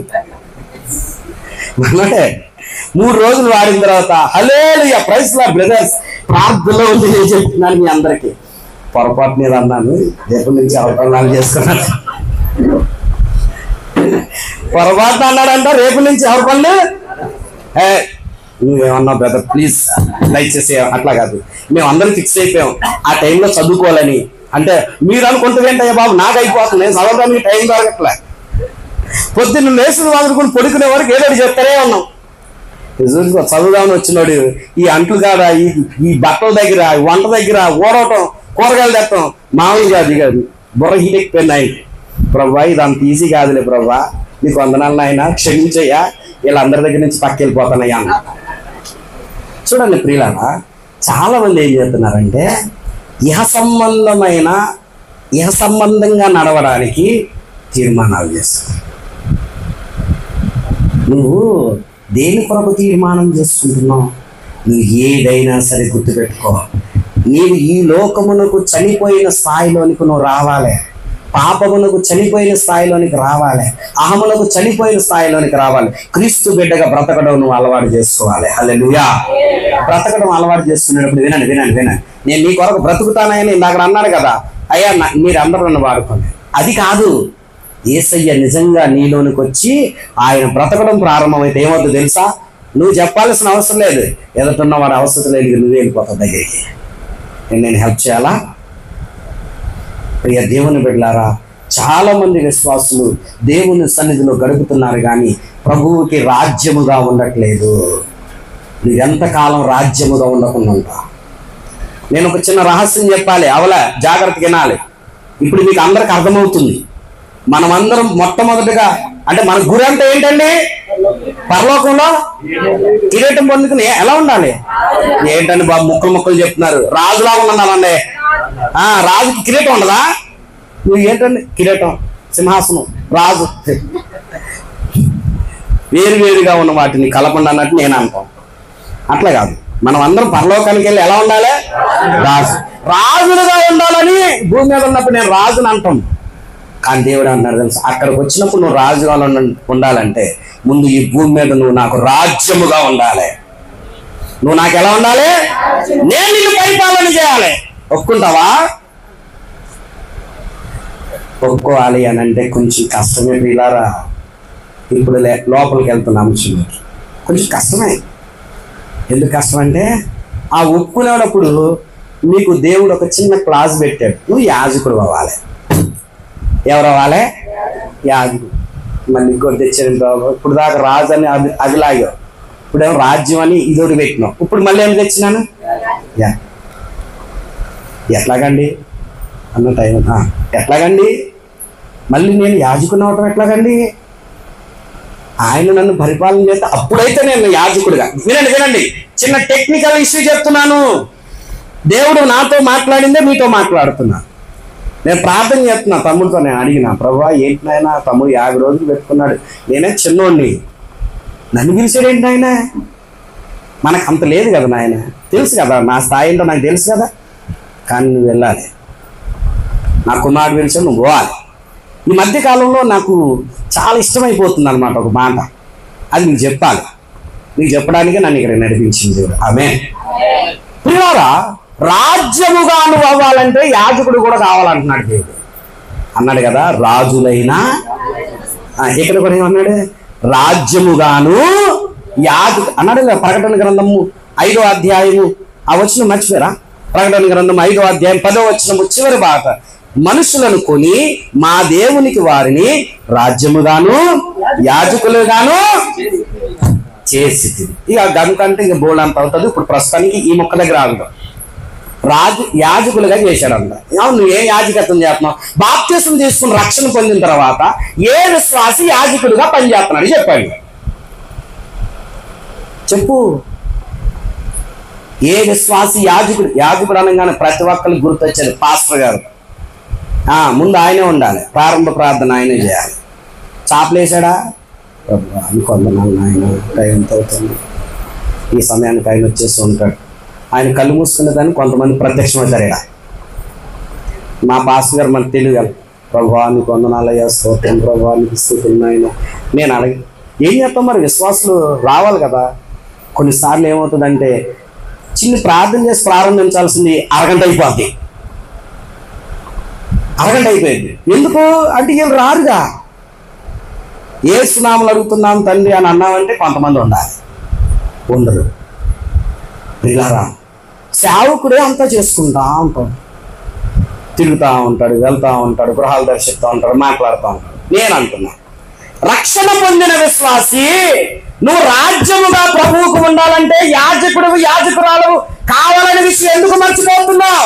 3 రోజులు వాడిన తర్వాత హల్లెలూయా ప్రైజ్ లార్డ్ బ్రదర్స్ ప్రార్థనలో ఉంది నేను చెప్తున్నాను మీ అందరికీ. పొరపాటు మీద అన్నాను, రేపు నుంచి అవకాశాలు చేసుకున్నాను. పొరపాటు అన్నాడంట, రేపు నుంచి ఎవరి పనులు నువ్వేమన్నా బ్రదర్ ప్లీజ్ దయచేసి అట్లా కాదు, మేము అందరం ఫిక్స్ అయిపోయాం ఆ టైంలో చదువుకోవాలని. అంటే మీరు అనుకుంటుందేంటయ్యా బాబు, నాకు అయిపోతుంది, నేను చదవడానికి టైం దొరకట్లే. పొద్దున్న లేచిన వాదుకుని పొడుకునే వరకు ఏదో చెప్తానే ఉన్నాం. చదువుదామని వచ్చినాడు ఈ అంట్లు కాడ, ఈ బట్టల దగ్గర, వంట దగ్గర ఓడవటం, కూరగాయలు తెట్టం మామూలుగా కాదు. బుర్ర హీట్ ఎక్కిపోయింది ఆయన. ప్రభా ఇది అంత ఈజీ కాదులే ప్రభా, నీకు వందనాలను ఆయన క్షమించయ్యా, వీళ్ళందరి దగ్గర నుంచి పక్క వెళ్ళిపోతానయ్యా అన్న. చూడండి ప్రియులారా, చాలా మంది ఏం చేస్తున్నారంటే ఇహ సంబంధంగా నడవడానికి తీర్మానాలు చేస్తారు. నువ్వు దేని కొరకు తీర్మానం చేసుకుంటున్నావు? నువ్వు ఏదైనా సరే గుర్తుపెట్టుకో, నీవు ఈ లోకమునకు చనిపోయిన స్థాయిలోనికి నువ్వు రావాలి, పాపమునకు చనిపోయిన స్థాయిలోనికి రావాలి, అహమునకు చనిపోయిన స్థాయిలోనికి రావాలి. క్రీస్తు బిడ్డగా బ్రతకడం నువ్వు అలవాటు చేసుకోవాలి. హల్లెలూయా. బ్రతకడం అలవాటు చేసుకునేటప్పుడు వినండి, నేను నీ కొరకు బ్రతుకుతానని ఇందాక అన్నాను కదా, అయ్యా మీరు అందరూ నన్ను వాడుకోండి. అది కాదు, యేసయ్య నిజంగా నీలోనికి వచ్చి ఆయన బ్రతకడం ప్రారంభమైతే ఏమవుతుందో తెలుసా? నువ్వు చెప్పాల్సిన అవసరం లేదు, ఎదుటిన్న వాడు అవసరం లేదు, నువ్వే వెళ్ళిపోతావు దగ్గరికి. నేను హెల్ప్ చేయాలా? ప్రియ దేవుని బిడ్డలారా, చాలా మంది విశ్వాసులు దేవుని సన్నిధిలో గడుపుతున్నారు కానీ ప్రభువుకి రాజ్యముగా ఉండట్లేదు. నువ్వు ఎంతకాలం రాజ్యముగా ఉండకుండా. నేను ఒక చిన్న రహస్యం చెప్పాలి, అవలా జాగ్రత్తగా వినాలి. ఇప్పుడు మీకు అందరికి అర్థమవుతుంది. మనమందరం మొట్టమొదటిగా అంటే మన గురి అంటే ఏంటండి? పరలోకంలో కిరీటం పొందుకుని ఎలా ఉండాలి? ఏంటండి బాబు ముక్కలు చెప్తున్నారు, రాజులా ఉండాలండి. రాజుకి కిరీటం ఉండదా? నువ్వు ఏంటండి కిరీటం, సింహాసనం, రాజు వేరువేరుగా ఉన్న వాటిని కలపండి అన్నట్టు నేను అనుకోను. అట్లా కాదు, మనం అందరం పరలోకానికి వెళ్ళి ఎలా ఉండాలి? రాజులుగా ఉండాలని భూమి మీద ఉన్నప్పుడు నేను రాజుని అంటాం. కానీ దేవుడు అన్నాడు తెలుసు, అక్కడికి వచ్చినప్పుడు నువ్వు రాజుగా ఉండాలంటే ముందు ఈ భూమి మీద నువ్వు నాకు రాజ్యముగా ఉండాలి. నువ్వు నాకు ఎలా ఉండాలి? నేను నిన్ను పరిపాలన చేయాలి. ఒప్పుకుంటావా? ఒప్పుకోవాలి అని అంటే కొంచెం కష్టమే పిల్లారా. ఇప్పుడు లోపలికి వెళ్తున్న అంశంలోకి కొంచెం కష్టమే. ఎందుకు కష్టం అంటే ఆ ఒప్పుకునేటప్పుడు నీకు దేవుడు ఒక చిన్న క్లాస్ పెట్టాడు, నువ్వు యాజకుడు అవ్వాలి. ఎవరు అవ్వాలి? యాజకుడు. మళ్ళీ ఇంకోటి తెచ్చాడు, ఇప్పుడు దాకా రాజు అని అది లాగావు, ఇప్పుడేమో రాజ్యం అని ఇదోటి పెట్టినాం, ఇప్పుడు మళ్ళీ ఏమి తెచ్చినాను? ఎట్లాగండి అన్న టైం ఎట్లాగండి? మళ్ళీ నేను యాజకుని అవటం ఎట్లాగండి? ఆయన నన్ను పరిపాలన చేస్తే అప్పుడైతే నేను యాజకుడిగా. వినండి వినండి, చిన్న టెక్నికల్ ఇష్యూ చెప్తున్నాను. దేవుడు నాతో మాట్లాడిందే మీతో మాట్లాడుతున్నా. నేను ప్రార్థన చేస్తున్నా తమ్ముడితో. నేను అడిగిన, ప్రభువా ఏంటి నాయన, తమ్ముడు 50 రోజులు పెట్టుకున్నాడు, నేనే చిన్నోడిని, నన్ను పిలిచాడు ఏంటి నాయన? మనకు అంత లేదు కదా నాయన, తెలుసు కదా నా స్థాయి ఏంటో నాకు తెలుసు కదా. కానీ నువ్వు వెళ్ళాలి, నా కుమారుడు పిలిచాడు, నువ్వు పోవాలి. ఈ మధ్య కాలంలో నాకు చాలా ఇష్టమైపోతుంది అనమాట ఒక మాట, అది నీకు చెప్పాలి. నీకు చెప్పడానికే నన్ను ఇక్కడ నడిపించింది. ఆమేన్. ప్రియులారా, రాజ్యముగా నువ్వు అవ్వాలంటే యాజకుడు కూడా కావాలంటున్నాడు దేవుడు. అన్నాడు కదా, రాజులైనా ఇక్కడ కూడా ఏమన్నాడు? రాజ్యముగాను యాజకు అన్నాడు కదా. ప్రకటన గ్రంథము 5వ అధ్యాయము ఆ వచనం మర్చిపోయారా? ప్రకటన గ్రంథం 5వ అధ్యాయం 10వ వచనము చివరి భాగం, మనుషులను కొని మా దేవునికి వారిని రాజ్యముగాను యాజకులుగాను చేసి. ఇక గనుకంటే ఇక బోల్ అంత అవుతుంది. ఇప్పుడు ప్రస్తుతానికి ఈ మొక్క దగ్గర ఆగుతాం. యాజకులుగా చేశాడంట. నువ్వు ఏ యాజకత్వం చేస్తున్నావు? బాప్తిసం తీసుకుని రక్షణ పొందిన తర్వాత ఏ విశ్వాసి యాజకుడుగా పనిచేస్తున్నాడు చెప్పండి, చెప్పు. ఏ విశ్వాసి యాజకుడు? యాజకుడు అనగానే ప్రతి ఒక్కరికి గుర్తొచ్చేది పాస్టర్ గారు. ముందు ఆయనే ఉండాలి, ప్రారంభ ప్రార్థన ఆయనే చేయాలి. చాపలేసాడా? అనుకోన్నాను ఆయన టైం అవుతుంది, ఈ సమయానికి ఆయన వచ్చేస్తూ ఉంటాడు. ఆయన కళ్ళు మూసుకునే దాన్ని కొంతమంది ప్రత్యక్షమవుతారు. ఇక్కడ మా పాస్టర్ గారు మనకు తెలియదు, ప్రభువా నీకు వందనాలయ్యా, స్తోత్రం ప్రభువా నీకు స్తుతులు ఆయన. నేను అడిగి ఏం చేస్తాం మరి, విశ్వాసులు రావాలి కదా. కొన్నిసార్లు ఏమవుతుందంటే చిన్న ప్రార్థన చేసి ప్రారంభించాల్సింది అరగంట అయిపోద్ది. అరగంట అయిపోయింది. ఎందుకు అంటే వీళ్ళు రారుగా. యేసు నామములో అడుగుతున్నాం తండ్రి అని అన్నామంటే కొంతమంది ఉండాలి, ఉండరు. పిల్లరా, సేవకుడే అంతా చేసుకుంటా ఉంటాడు, తిరుగుతూ ఉంటాడు, వెళ్తూ ఉంటాడు, గృహాలు దర్శిస్తూ ఉంటాడు, మాట్లాడుతూ ఉంటాడు. నేను అంటున్నా, రక్షణ పొందిన విశ్వాసి నువ్వు రాజ్యముగా ప్రభువుకు ఉండాలంటే యాజకుడు యాజకురాలు కావాలనే విషయం ఎందుకు మర్చిపోతున్నావు?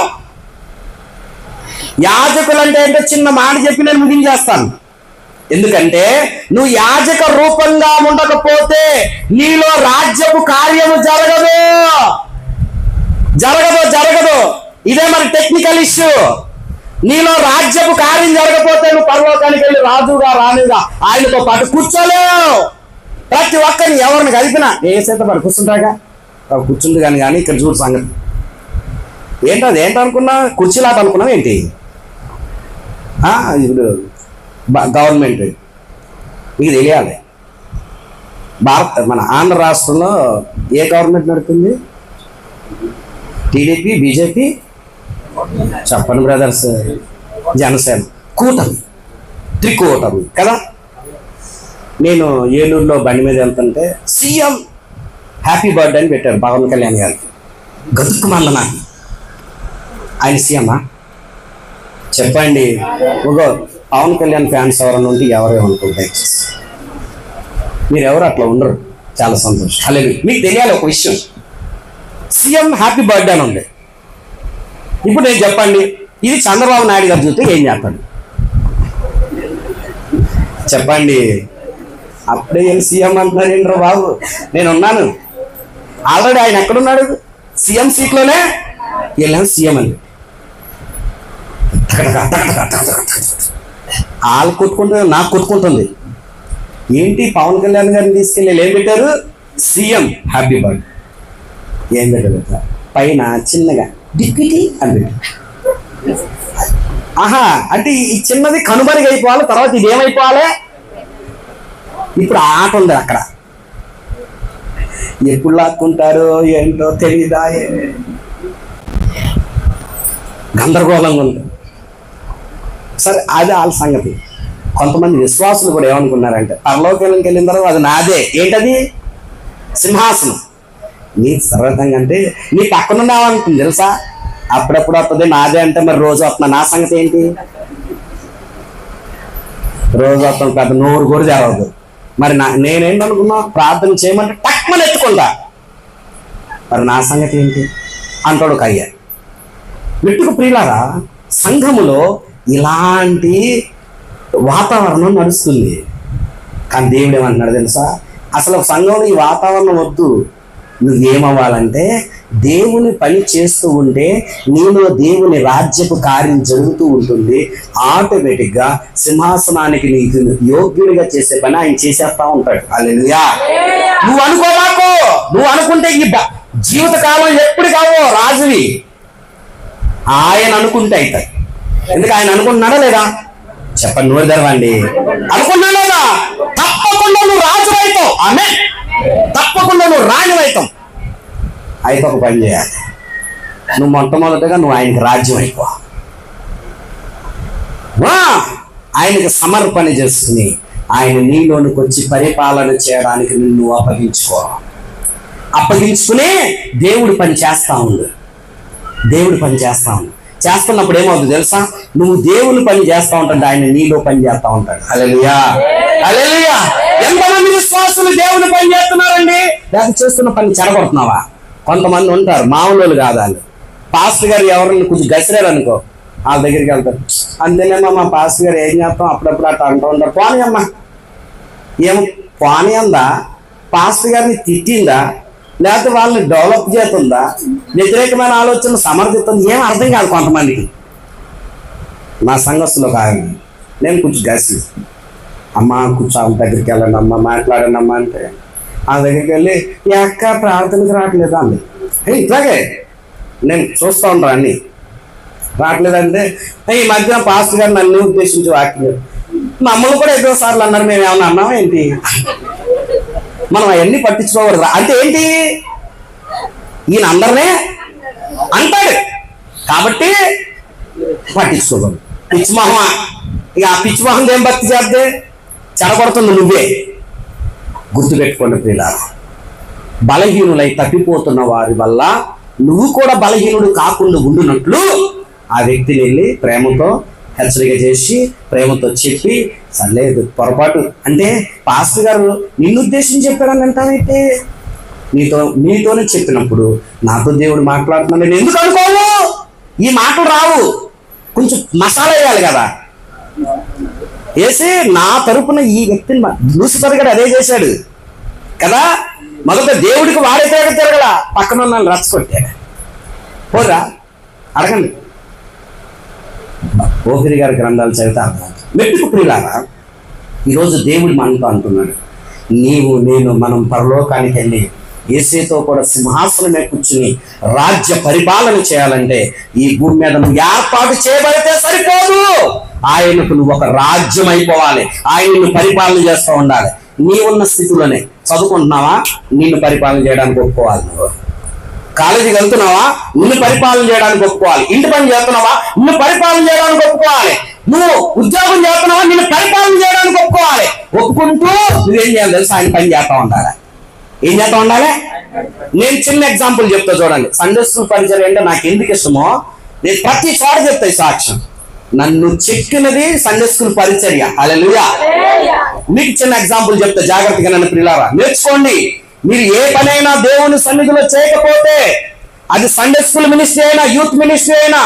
యాజకులు అంటే ఏంటో చిన్న మాట చెప్పి నేను ముగించేస్తాను. ఎందుకంటే నువ్వు యాజక రూపంగా ఉండకపోతే నీలో రాజ్యపు కార్యము జరగదు జరగదు జరగదు. ఇదే మరి టెక్నికల్ ఇష్యూ. నీలో రాజ్యపు కార్యం జరగకపోతే నువ్వు పరలోకానికి వెళ్ళి రాజుగా రానిగా ఆయనతో పాటు కూర్చోలేవు. ప్రతి ఒక్కరిని ఎవరిని కలిపినా ఏ చేత మరి కూర్చుంటాగా, కూర్చుంది కానీ ఇక్కడ చూడు సంగతి ఏంటది. ఏంటనుకున్నా, కుర్చీలాట అనుకున్నావు ఏంటి? ఇప్పుడు గవర్నమెంట్ మీకు తెలియాలి, మన ఆంధ్ర రాష్ట్రంలో ఏ గవర్నమెంట్ నడుతుంది? టీడీపీ, బీజేపీ, చెప్పండి బ్రదర్స్, జనసేన కూటమి, త్రికూటమి కదా. నేను ఏలూరులో బండి మీద వెళ్తుంటే సీఎం హ్యాపీ బర్త్డే అని పెట్టారు పవన్ కళ్యాణ్ గారికి. గతుక్కుమంద నాకు, ఆయన సీఎమ్మా చెప్పండి. ఒక పవన్ కళ్యాణ్ ఫ్యాన్స్ ఎవరన్నా ఉంటే ఎవరేమనుకుంటే మీరు ఎవరు అట్లా ఉండరు. చాలా సంతోషం. అలాగే మీకు తెలియాలి ఒక విషయం, సీఎం హ్యాపీ బర్త్డే అని ఉంది. ఇప్పుడు నేను చెప్పండి, ఇది చంద్రబాబు నాయుడు గారు చూస్తే ఏం చేస్తాడు చెప్పండి? అప్పుడే ఏం సీఎం అంటున్నారు ఏంట్రా బాబు, నేను ఉన్నాను ఆల్రెడీ. ఆయన ఎక్కడున్నాడు? సీఎం సీట్లోనే. వెళ్ళాను సీఎం అని వాళ్ళు కొట్టుకుంటుంది, నాకు కొట్టుకుంటుంది. ఏంటి పవన్ కళ్యాణ్ గారిని తీసుకెళ్ళి ఏం పెట్టారు? CM happy birthday. ఏం పెట్టారు? పైన చిన్నగా డిప్యూటీ అని పెట్టారు. ఆహా, అంటే ఈ చిన్నది కనుమరుగు అయిపోవాలి, తర్వాత ఇది ఏమైపోవాలి? ఇప్పుడు ఆట ఉంది అక్కడ. ఎప్పుడు లాక్కుంటారో ఏంటో తెలియదా, గందరగోళంగా ఉంది. సరే, అది వాళ్ళ సంగతి. కొంతమంది విశ్వాసులు కూడా ఏమనుకున్నారంటే పరలోకానికి వెళ్ళిన తర్వాత అది నాదే. ఏంటది? సింహాసనం. నీ సర్వతంగా అంటే నీ పక్కనున్నావంటుంది తెలుసా. అప్పుడప్పుడు వస్తుంది నాదే అంటే మరి రోజు వస్తున్నా. నా సంగతి ఏంటి? రోజు వస్తాం పెద్ద నోరు కూడా జరగదు. మరి నేనేంటనుకున్నా, ప్రార్థన చేయమంటే టక్మని ఎత్తుకుంటా. మరి నా సంగతి ఏంటి అంటాడు ఒక అయ్య. మెట్టుకు ప్రియులారా, సంఘములో ఇలాంటి వాతావరణం నడుస్తుంది. కానీ దేవుడు ఏమంటున్నాడు తెలుసా? అసలు సంఘంలో ఈ వాతావరణం వద్దు. నువ్వేమవ్వాలంటే దేవుని పని చేస్తూ ఉంటే నీలో దేవుని రాజ్యపు కార్యం జరుగుతూ ఉంటుంది. ఆటోమేటిక్గా సింహాసనానికి నీకు యోగ్యుడిగా చేసే పని ఆయన చేసేస్తా ఉంటాడు. హల్లెలూయా. నువ్వు అనుకోవాకు. నువ్వు అనుకుంటే ఈ జీవితకాలం ఎప్పుడు కావో రాజువి. ఆయన అనుకుంటే అవుతాయి. ఎందుకు ఆయన అనుకుంటున్నాడా లేదా? చెప్పండి, నోరు తెరవండి. అనుకున్నా లేదా? తప్పకుండా నువ్వు రాజు అవుతావు. ఆమేన్. తప్పకుండా నువ్వు రాజు అవుతావు. అయితే ఒక పని చేయాలి. నువ్వు మొట్టమొదటిగా నువ్వు ఆయనకి రాజ్యం అయిపో. ఆయనకి సమర్పణ చేసుకుని ఆయన నీలోనికి వచ్చి పరిపాలన చేయడానికి నిన్ను అప్పగించుకునే దేవుడి పని చేస్తా ఉండు. దేవుడి పని చేస్తా ఉండు. చేస్తున్నప్పుడు ఏమవుతుంది తెలుసా? నువ్వు దేవుని పని చేస్తా ఉంటాడు, ఆయన నీలో పని చేస్తా ఉంటాడు. హల్లెలూయా, హల్లెలూయా. ఎంతమంది విశ్వాసులు దేవుని పని చేస్తున్నారండి? లేక చేస్తున్న పని చెడగొడుతున్నావా? కొంతమంది ఉంటారు, మామూలు కాదు వాళ్ళు. పాస్టర్ గారు ఎవరిని కొంచెం గసిరారు అనుకో, వాళ్ళ దగ్గరికి వెళ్తారు. అంతేనేమో మా పాస్టర్ గారు ఏం చేస్తాం, అప్పుడప్పుడు అట్లా అంటూ ఉంటారు. పోనీ అమ్మా, ఏం పోనీ అందా? పాస్టర్ గారిని తిట్టిందా, లేకపోతే వాళ్ళని డెవలప్ చేస్తుందా, వ్యతిరేకమైన ఆలోచనలు సమర్థిస్తుంది? ఏం అర్థం కాదు కొంతమందికి. నా సంఘస్థులో కాదు, నేను కొంచెం గసి అమ్మ కొంచెం వాళ్ళ దగ్గరికి వెళ్ళండి అమ్మ, మాట్లాడండి అమ్మ అంటే ఆ దగ్గరికి వెళ్ళి ఎక్క ప్రార్థనకు రావట్లేదు అండి. ఇట్లాగే నేను చూస్తూ ఉంటాను అన్ని. రావట్లేదంటే ఈ మధ్య పాస్టర్ గారు నన్ను ఉద్దేశించి వాక్యం మమ్మల్ని కూడా ఎన్నో సార్లు అన్నారు, మేము ఏమన్నా అన్నామా ఏంటి? మనం అవన్నీ పట్టించుకోకూడదు. అంటే ఏంటి? ఈయన అందరినే అంటాడు కాబట్టి పట్టించుకోకూడదు. పిచ్చిమోహమా, ఇక ఆ పిచ్చిమోహం ఏం భక్తి చేస్తే చెడగొడుతుంది నువ్వే. గుర్తుపెట్టుకోండి ప్రియులారా, బలహీనులై తప్పిపోతున్న వారి వల్ల నువ్వు కూడా బలహీనుడు కాకుండా ఉండునట్లు ఆ వ్యక్తిని వెళ్ళి ప్రేమతో హెచ్చరిక చేసి ప్రేమతో చెప్పి, సర్లేదు పొరపాటు అంటే పాస్టర్ గారు నిన్ను ఉద్దేశించి చెప్పాడని అంటానైతే నీతోనే చెప్పినప్పుడు నాతో దేవుడు మాట్లాడుతున్నాడు నేను ఎందుకు అనుకోను? ఈ మాటలు రావు, కొంచెం మసాలా వేయాలి కదా వేసి. నా తరపున ఈ వ్యక్తిని లూసిఫర్ గారు అదే చేశాడు కదా. మొదట దేవుడికి వాడే తిరగల, పక్కన నన్ను రచ్చగొట్టాడు. పోరా అడగండి, ఓఫిరి గారి గ్రంథాలు చదివితే అర్థం. మెట్టుకు ప్రియులారా, ఈరోజు దేవుడు మనతో అంటున్నాడు, నీవు నేను మనం పరలోకానికి వెళ్ళి యేసుతో కూడా సింహాసనమే కూర్చుని రాజ్య పరిపాలన చేయాలంటే ఈ భూమి మీద నువ్వు ఏర్పాటు చేయబడితే సరిపోదు. ఆయనకు నువ్వు ఒక రాజ్యం అయిపోవాలి. ఆయనను పరిపాలన చేస్తూ ఉండాలి. నీవున్న స్థితిలోనే చదువుకుంటున్నావా, నిన్ను పరిపాలన చేయడానికి ఒప్పుకోవాలి. నువ్వు కాలేజీకి వెళ్తున్నావా, నిన్ను పరిపాలన చేయడానికి ఒప్పుకోవాలి. ఇంటి పని చేస్తున్నావా, నిన్ను పరిపాలన చేయడానికి ఒప్పుకోవాలి. నువ్వు ఉద్యోగం చేస్తున్నావా, నిన్ను పరిపాలన చేయడానికి ఒప్పుకోవాలి. ఒప్పుకుంటూ నువ్వేం చేయాలి తెలుసా? ఆయన పని చేస్తా ఉండాలి. ఏం చేస్తా ఉండాలి? నేను చిన్న ఎగ్జాంపుల్ చెప్తా చూడండి. సండే స్కూల్ పరిచయం అంటే నాకు ఎందుకు ఇష్టమో నేను ప్రతి చోట చెప్తాయి సాక్ష్యం. నన్ను చెక్కినది సండే స్కూల్ పరిచర్య. హల్లెలూయా. మీకు చిన్న ఎగ్జాంపుల్ చెప్తా, జాగ్రత్తగా నన్ను ప్రియులారా నేర్చుకోండి. మీరు ఏ పనైనా దేవుని సన్నిధిలో చేయకపోతే, అది సండే స్కూల్ మినిస్ట్రీ అయినా, యూత్ మినిస్ట్రీ అయినా,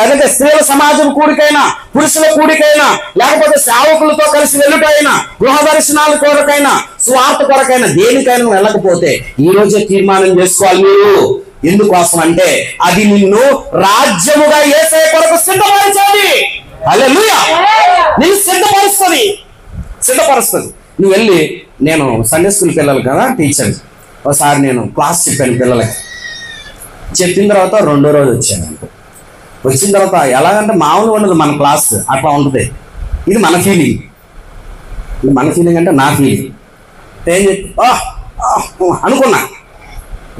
అలాగే స్త్రీల సమాజం కూడికైనా, పురుషుల కూడికైనా, లేకపోతే సేవకులతో కలిసి వెళ్ళుటైనా, గృహ దర్శనాల కొరకైనా, స్వార్థ కొరకైనా, దేనికైనా వెళ్ళకపోతే ఈ రోజే తీర్మానం చేసుకోవాలి మీరు. ఎందుకోసం అంటే అది నిన్ను రాజ్యముగా యేసయ్య కొరకు సిద్ధపరచాలి. హల్లెలూయా. నిన్ను సిద్ధపరుస్తుంది. నువ్వు వెళ్ళి, నేను సండే స్కూల్ పిల్లలు కదా టీచర్, ఒకసారి నేను క్లాస్ చెప్పాను పిల్లలకి. చెప్పిన తర్వాత రెండో రోజు వచ్చాను. వచ్చిన తర్వాత ఎలాగంటే మామూలుగా ఉండదు మన క్లాస్, అట్లా ఉంటుంది. ఇది మన ఫీలింగ్. అంటే నా ఫీలింగ్. ఏం చెప్పి అనుకున్నా.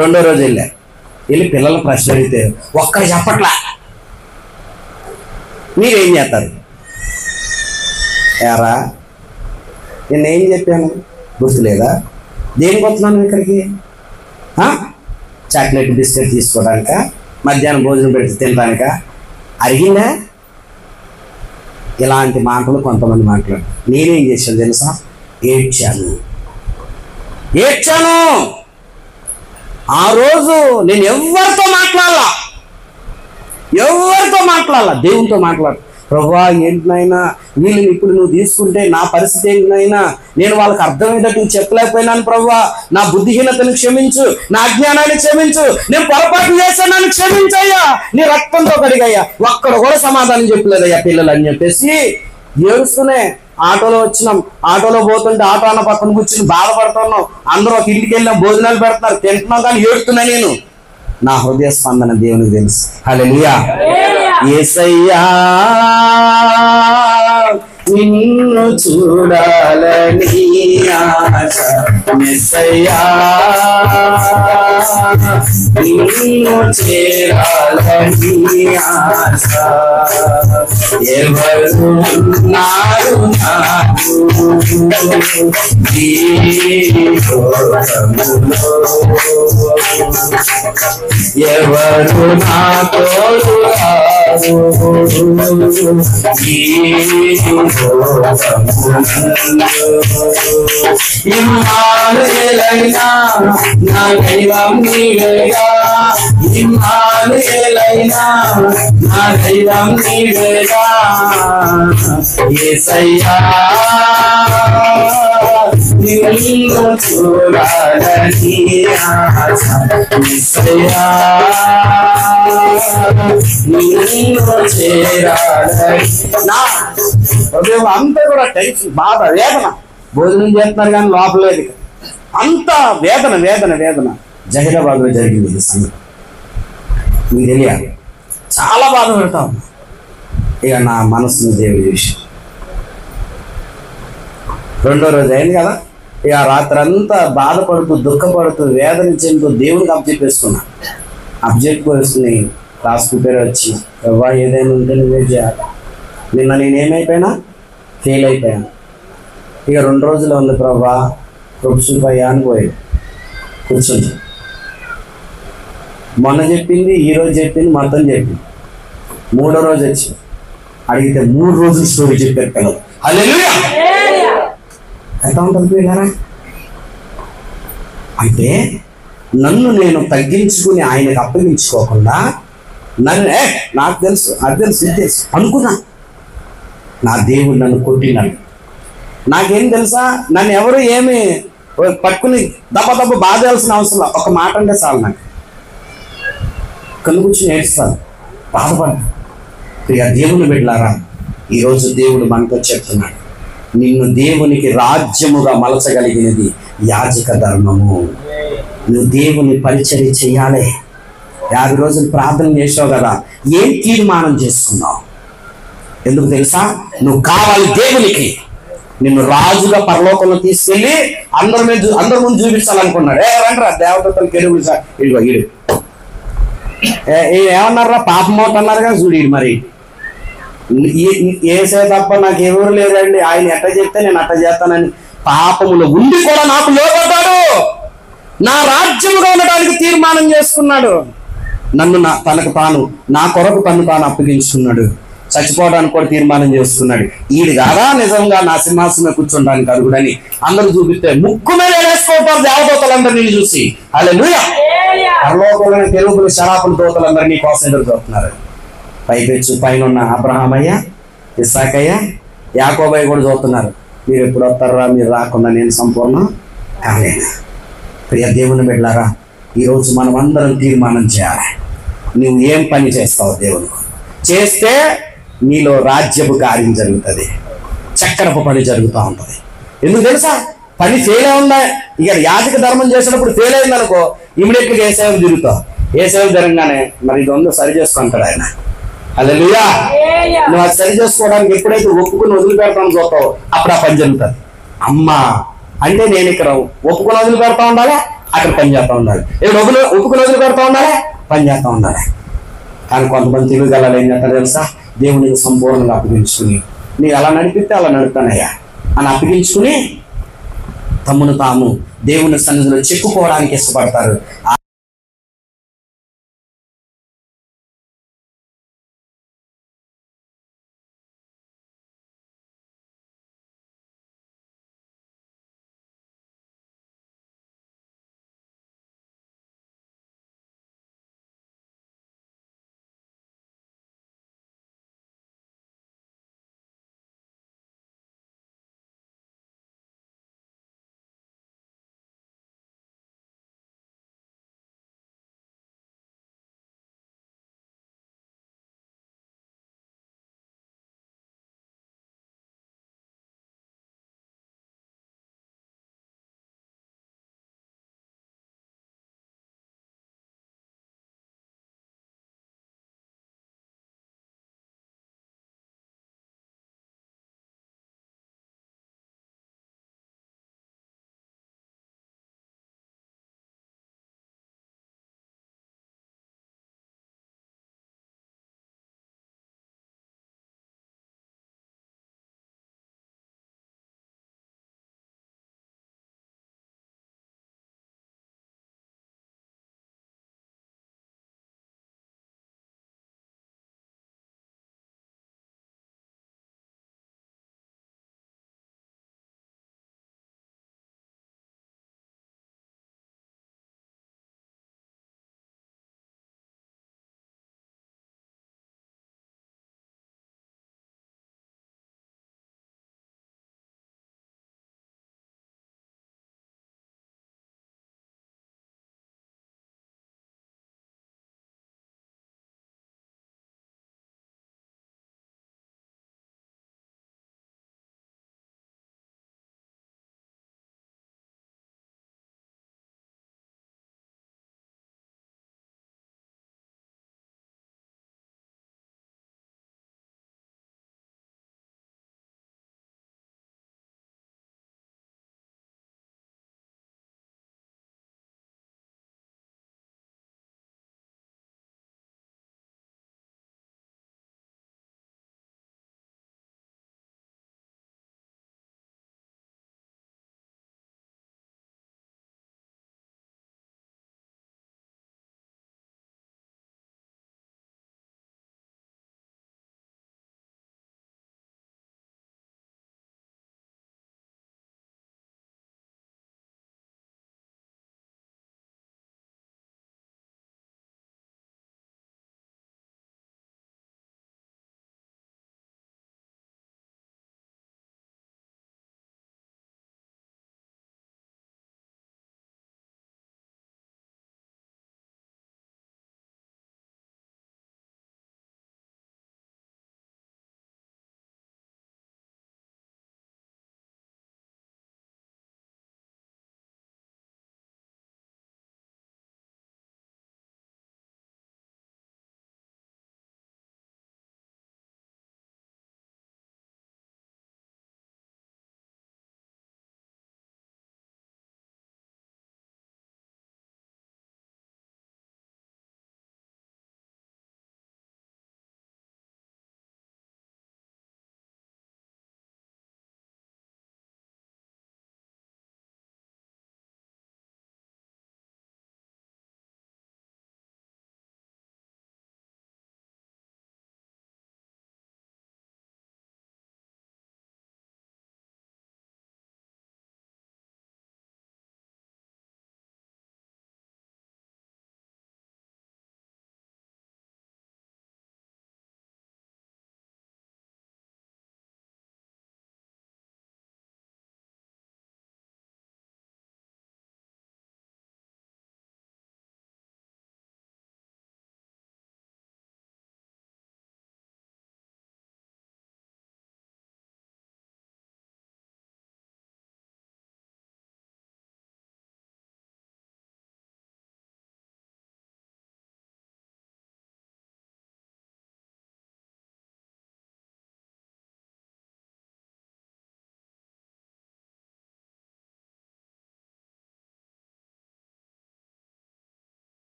రెండో రోజు వెళ్ళి పిల్లలు ప్రశ్న అడిగితే ఒక్కరు చెప్పట్లా. మీరేం చేస్తారు? ఏరా నేనేం చెప్పాను గుర్తులేదా? దేనికి వస్తున్నాను ఇక్కడికి? చాక్లెట్ బిస్కెట్ తీసుకోవడానిక, మధ్యాహ్నం భోజనం పెడితే తినడానిక? అడిగిందా? ఇలాంటి మాటలు కొంతమంది మాట్లాడు. నేనేం చేశాను తెలుసా? ఏడ్చాను. ఏడ్చాను. ఆ రోజు నేను ఎవరితో మాట్లాడాల, దేవునితో మాట్లాడు. ప్రభువా ఏంటినైనా వీళ్ళని ఇప్పుడు నువ్వు తీసుకుంటే నా పరిస్థితి ఏంటినైనా, నేను వాళ్ళకి అర్థమయ్యేటట్టు చెప్పలేకపోయినాను ప్రభువా, నా బుద్ధిహీనతను క్షమించు, నా అజ్ఞానాన్ని క్షమించు, నేను పొరపాటు చేశానని క్షమించయ్యా, నీ రక్తంతో కడిగయ్యా. ఒక్కడ కూడా సమాధానం చెప్పలేదయ్యా పిల్లలు అని చెప్పేసి ఏడుస్తూనే ఆటోలో వచ్చినాం. ఆటోలో పోతుంటే ఆటో అన్న పక్కన కూర్చుని బాధపడుతున్నాం. అందరూ ఒక ఇంటికి వెళ్ళినాం, భోజనాలు పెడుతున్నారు, తింటున్నాం, కానీ ఏడుతున్నా నేను. నా హృదయ స్పందన దేవునికి తెలుసు. హల్లెలూయా. యేసయ్యా నిన్ను చూడాలని ఆశ, యేసయ్యా నిన్ను చేరాలని ఆశ, ఎవరు ఉన్నారు నాకు ఈ లోకములో, ఎవరు నా తోడు రారు ఈ ఇమ్మానుయేలైనా నా దైవం నీవేగా, ఇమ్మానుయేలైనా నా దైవం నీవేగా, యేసయ్యా నిన్ను చూడాలని ఆశ, యేసయ్యా నిన్ను చేరాలని. నా హృదయం అంతా కూడా టెన్షన్, బాధ, వేదన. భోజనం చేస్తున్నారు కానీ లోపలేదు. అంత వేదన వేదన వేదన. జహీరాబాద్లో జరిగింది ఈ సంగతి, మీకు తెలియాలి. చాలా బాధపడతాం. ఇక నా మనసును దేవుడి విషయం. రెండో రోజు అయింది కదా, ఇక రాత్రి అంతా బాధపడుతూ దుఃఖపడుతూ వేదన చెందుతూ దేవునికి అబ్జెక్ట్ క్లాస్ ప్రిపేర్ వచ్చి, ఎవ్వా ఏదైనా ఉంటే నువ్వే చేయాలి. నిన్న నేనేమైపోయినా ఫెయిల్ అయిపోయాను. ఇక 2 రోజులు ఉంది ప్రభా, ప్రొఫెసర్పయ్యా అని పోయాడు. కూర్చుంది. మొన్న చెప్పింది, ఈరోజు చెప్పింది, మొత్తం చెప్పింది. 3వ రోజు వచ్చి అడిగితే 3 రోజులు స్టోరీ చెప్పారు పిల్లలు. హల్లెలూయా. ఎంత ఉంటుంది పిల్లరా? అంటే నన్ను నేను తగ్గించుకుని ఆయనకు అప్పగించుకోకుండా, నన్ను నాకు తెలుసు, అది తెలుసు, ఇది తెలుసు అనుకున్నా. నా దేవుడు నన్ను కొట్టినాడు. నాకేం తెలుసా, నన్ను ఎవరు ఏమి పట్టుకుని దెబ్బ బాధేయాల్సిన అవసరం. ఒక మాట అంటే చాలు, నాకు కళ్ళు కూర్చుని ఏడుస్తాను, బాధపడతాను. ఇక దేవుని బిడ్డలారా, ఈరోజు దేవుడు మనతో చెప్తున్నాడు, నిన్ను దేవునికి రాజ్యముగా మలచగలిగినది యాజక ధర్మము. నువ్వు దేవుని పరిచర్య చేయాలి. 50 రోజులు ప్రార్థన చేసావు కదా, ఏం తీర్మానం చేసుకున్నావు? ఎందుకు తెలుసా? నువ్వు కావాలి దేవునికి. నిన్ను రాజుగా పరలోకంలో తీసుకెళ్ళి అందరి ముందు చూపించాలనుకున్నాడు. రండ్రా దేవతలు కెరువులు సార్, ఇదిగో ఈడు ఏమన్నారా, పాపమోట అన్నారు కదా, చూడు ఈడు. మరి ఏసే తప్ప నాకు ఎవరు లేదండి, ఆయన ఎట్ట చెప్తే నేను అట్ట చేస్తానని పాపములో ఉండి కూడా నాకు లోపడ్డాడు. నా రాజ్యముగా ఉండడానికి తీర్మానం చేసుకున్నాడు. నన్ను తనకు తాను, నా కొరకు తాను అప్పగించుకున్నాడు. చచ్చిపోవడానికి కూడా తీర్మానం చేసుకున్నాడు. ఈడు కాదా నిజంగా నా సింహాసనం కూర్చోడానికి అరుగుడని అందరూ చూపిస్తే ముక్కు మీద వేసుకోవటారు దేవదూతలందరూ నిన్ను చూసి. హల్లెలూయా. పరలోకంలోని తెలుగులు శరాపుల దూతలందరూ నీ కోసం ఎదురు చూస్తున్నారు. పైపెచ్చు పైన ఉన్న అబ్రహామయ్య, ఇస్సాకయ్య, యాకోబయ్య కూడా చూస్తున్నారు. మీరు ఎప్పుడు వస్తారా, మీరు రాకుండా నేను సంపూర్ణం కాలేనా? ప్రియ దేవుని బిడ్డలారా, ఈరోజు మనం అందరం తీర్మానం చేయాలి. నువ్వు ఏం పని చేస్తావు దేవునికి చేస్తే నీలో రాజ్యపు కార్యం జరుగుతుంది, చక్కరపు పని జరుగుతూ ఉంటుంది. ఎందుకు తెలుసా? పని ఫెయిల్ ఉందా? ఇక యాజక ధర్మం చేసినప్పుడు ఫెయిల్ అయింది అనుకో, ఇమీడియట్గా ఏ సేవ తిరుగుతావు. ఏ సేవ జరగగానే మరి ఇది ఉందో సరి చేసుకుంటాడు ఆయన. హల్లెలూయా. నువ్వు అది సరి చేసుకోవడానికి ఎప్పుడైతే ఒప్పుకుని వదిలిపెడతాను చూస్తావు, అప్పుడు ఆ పని జరుగుతుంది. అమ్మా అంటే నేను ఇక్కడ ఒప్పుకుని వదిలిపెడతా ఉండాలి, అక్కడ పని చేస్తూ ఉండాలి. ఇక్కడ ఒప్పుకుని వదిలిపెడతా ఉండాలి, పని చేస్తూ ఉండాలి. కానీ కొంతమంది తెలుగుగలలు ఏం చేస్తారు తెలుసా? దేవునికి సంపూర్ణంగా అప్పగించుకుని, నీవు ఎలా నడిపిస్తే అలా నడుపుతానయ్యా అని అప్పగించుకుని తమ్మును తాము దేవుని సన్నిధిలో చెప్పుకోవడానికి ఇష్టపడతారు.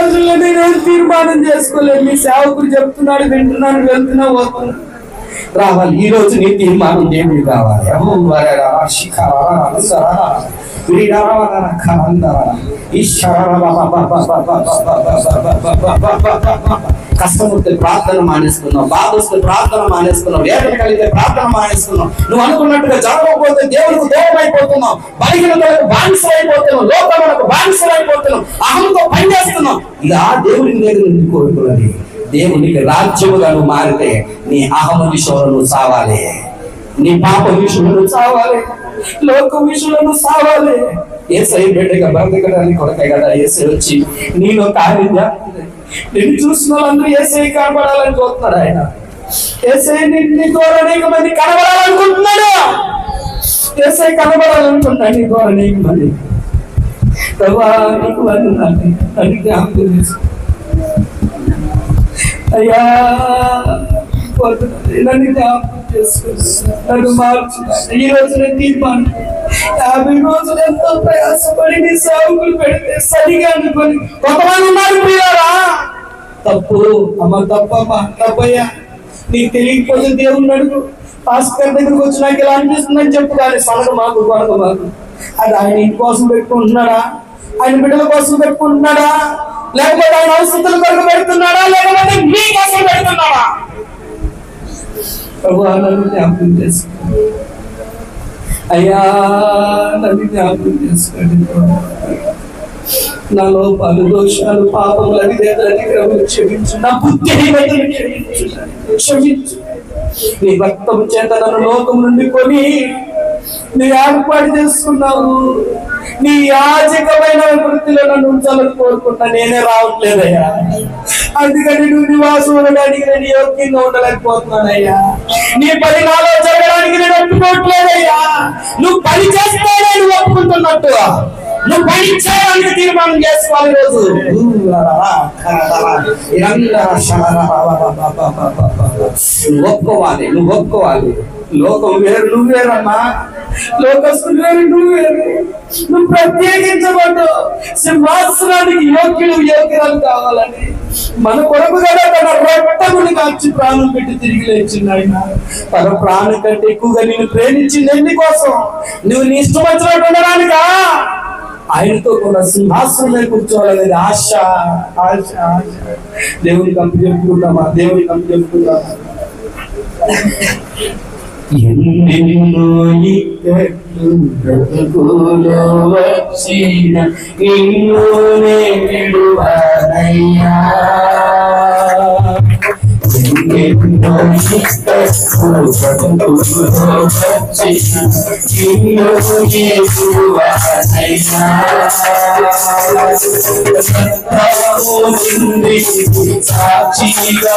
నేను తీర్మానం చేసుకోలేదు. మీ సేవకుడు చెప్తున్నాడు, వింటున్నాను, వెళ్తున్నా, వస్తున్నా. రావాలి ఈ రోజు నీ తీర్మానం దేవుడు కావాలి. కష్టం వస్తే ప్రార్థన మానేసుకున్నావు, బాధ వస్తే ప్రార్థన మానేసుకున్నావు, వేదన కలిగితే ప్రార్థన మానేసుకున్నావు. నువ్వు అనుకున్నట్టుగా జరగకపోతే దేవునికి దూరం అయిపోతున్నావు, బలహీనతలకు బానిసలు అయిపోతున్నావు, లోకములకు బానిసలు అయిపోతున్నావు, అహంతో పనిచేస్తున్నావు. ఇలా దేవుని దగ్గర నుండి కోరుకున్నది దేవునికి రాజ్యముగా నువ్వు మారితే నీ అహమ విషయంలో సావాలి, నీ పాప విషయంలో సావాలి, లోక విషయంలో సావాలి. యేసయ్య బిడ్డగా బ్రతకడానికి కొరకే కదా యేసయ్య వచ్చి నీలో కార్యం. నిన్ను చూసిన వాళ్ళందరూ యేసయ్య కనబడాలని చూస్తున్నాడు. ఆయన యేసయ్య నీ ద్వారా అనేక మంది కనబడాలనుకుంటున్నాడు. యేసయ్య కనబడాలనుకుంటున్నాడు నీ ద్వారా అనేక మంది. ప్రభువా నీకు వందనాలు, నన్ను జ్ఞాపకం చేసుకో అయ్యా, నన్ను జ్ఞాపకం చేసుకుని నన్ను మార్చు. ఈ రోజు నేను తీర్మానం 50 రోజులు ఎంతో ప్రయాసపడి నీ సేవకులు పెడితే సరిగా అనుకొని కొంతమంది ఉన్నారు ప్రియారా. తప్పు అమ్మ, తప్పమ్మా, తప్పయ్యా. నీకు తెలియకపోతే దేవుని అడుగు. పాస్టర్ దగ్గరకు వచ్చి నాకు ఇలా అనిపిస్తుందని చెప్పు, కానీ సనగ మాకు కొనక మాకు. అది ఆయన ఇంటి కోసం పెట్టుకుంటున్నాడా, ఆయన బిడ్డల కోసం పెట్టుకుంటున్నాడా, లేకపోతే ఆయన అవసరాల కొరకు పెడుతున్నాడా, లేకపోతే మీ కోసం పెడుతున్నాడా? ప్రభువా నన్ను జ్ఞాపకం చేసుకోండి అయ్యా, నన్ను జ్ఞాపకం చేసుకోండి. నా లోపాలు, దోషాలు, పాపములు, అవిధేయతలు క్షమించు. నా బుద్ధిహీనతను క్షమించు. నీ రక్తం చేత నన్ను లోకం నుండి కొని నీ ఏర్పాటు చేసుకున్నావు. నీ యాజకమైన వృత్తిలో నన్ను ఉంచాలని కోరుకుంటా, నేనే రావట్లేదయ్యా. అందుకని నువ్వు నివాసం ఉండడానికి నేను యోగ్యంగా ఉండలేకపోతున్నానయ్యా. నీ పని నాలో జరగడానికి నేను ఒప్పుకోవట్లేదయ్యా. నువ్వు పని చేస్తే నేను ఒప్పుకుంటున్నట్టు, నువ్వు పని చేయడానికి తీర్మానం చేసుకోవాలి. రోజు నువ్వు ఒప్పుకోవాలి, నువ్వు ఒప్పుకోవాలి. లోకం వేరు, నువ్వు వేరమ్మా. లోకస్తులు వేరు, నువ్వు వేరు. నువ్వు ప్రత్యేకించబడ్డావు సింహాసనానికి యోగ్యులు, యోగ్యురాలు కావాలని. మన కొరకు కదా తన రక్తముని కాచి ప్రాణం పెట్టి తిరిగి లేచింది ఆయన. తన ప్రాణం కంటే ఎక్కువగా నిన్ను ప్రేమించింది ఎందుకోసం? నువ్వు నీ ఇష్టం వచ్చినట్టు ఉండడానికా? ఆయనతో కూడా సింహాసనమే కూర్చోవాలనేది ఆశ, ఆశ, ఆశ. దేవుని కంపి చెప్పుకుందామా, దేవుని కంపి చెప్పుకుందామా. ఎన్నెన్నో ఇక్కట్లు బ్రతుకులో వచ్చిన నిన్ను విడువనయ్యా. ఎన్నెన్నో ఇక్కట్లు బ్రతుకులో వచ్చిన నిన్ను విడువనయ్యా. సాక్షిగా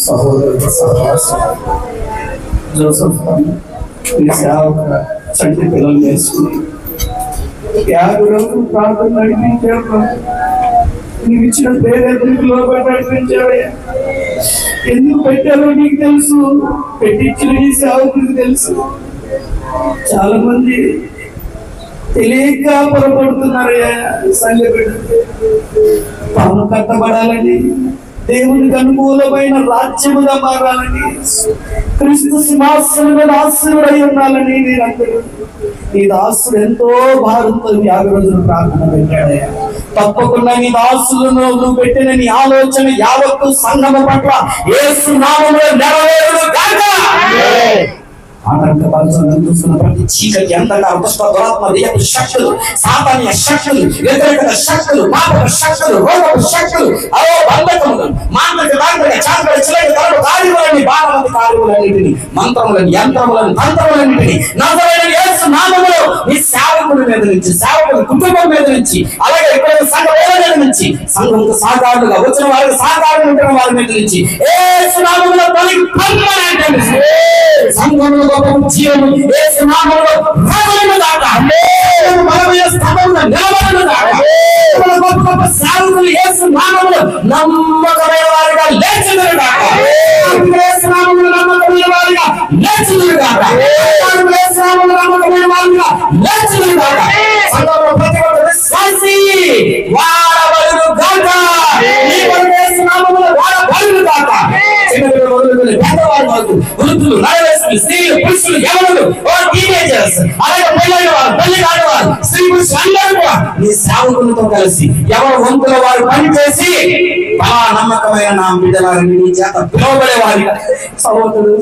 సహోదరు జోసఫ్ మీ సేవక చంటి పిల్లలు వేసుకుని 50 రోజులు ప్రాంతం నడిపించారు. నీకు ఇచ్చిన పేరెందుకు లోపల నడిపించావయ్యా? ఎందుకు పెట్టారో నీకు తెలుసు, పెట్టించిన నీ సేవకుడికి తెలుసు. చాలా మంది తెలియక పొరపడుతున్నారయ్యా. సంఘ బిడ్డలు తాము కట్టబడాలని, దేవునికి అనుకూలమైన రాజ్యముగా మారాలని, క్రీస్తు సింహాసనం మీద ఆశీర్వదై ఉండాలని నేనందరూ నీ దాసుడు ఎంతో భారంతో 50 రోజులు ప్రార్థన పెట్టాడయ్యా. తప్పకుండా నీ దాసులను నువ్వు పెట్టిన నీ ఆలోచన యావత్తు సంఘము పట్ల యేసు నామములో నెరవేరును గాక. ఆటంకపరచడం చూస్తున్న ప్రతి చీకటి అంతగా దుష్ట దురాత్మ దెయ్యపు శక్తులు, సాతానీయ శక్తులు, వ్యతిరేకత శక్తులు, పాపక శక్తులు, రోగపు శక్తులు, బంధకములు, మాంత్రిక తాంత్రిక చాంద్రిక చిలక తరపు కార్యములని, బాలమంది కార్యములన్నిటిని, మంత్రములను, యంత్రములను, తంత్రములన్నిటిని నజరేయుడైన యేసు నామములో నీ సేవకుల మీద నుంచి, సేవకుల కుటుంబం మీద నుంచి, అలాగే ఇక్కడ సంఘ మీద నుంచి, సంఘంతో సాధారణంగా వచ్చిన వారికి సాధారణ ఉంటున్న వారి మీద నుంచి యేసు నామములో తొలగి పర్మనెంట్ సంఘంలో జీవము యేసు నామములో రగులును గాక. బలమైన స్థలంలో నిలబడును గాక. గొప్ప గొప్ప సేవకులు యేసు నామములో నమ్మకమైన వారిగా లేచుదురు గాక. యేసు నామములో నమ్మకమైన వారిగా లేచుదురు గాక. యేసు నామములో నమ్మకమైన వారిగా లేచుదురు గాక. సంఘంలో ప్రతి ఒక్క విశ్వాసి వాడబడును గాక. ఈ యేసు నామములో వాడబడును గాక. చిన్నపిల్లలు మొదలుకొని పెద్దవారు వరకు, వృద్ధులు, నరవేసులు, స్త్రీలు, పురుషులు, యవనులు, టీనేజర్స్, అలాగే పెళ్ళైన వారు, పెళ్లి కాని వారు, స్త్రీ పురుషులు అందరూ కూడా నీ సేవకులతో కలిసి ఎవరు వంతుల వారు పనిచేసి అలా నమ్మకమైన నా బిడ్డలారిని నీ చేత పిలువబడే వారిగా సహోదరుడు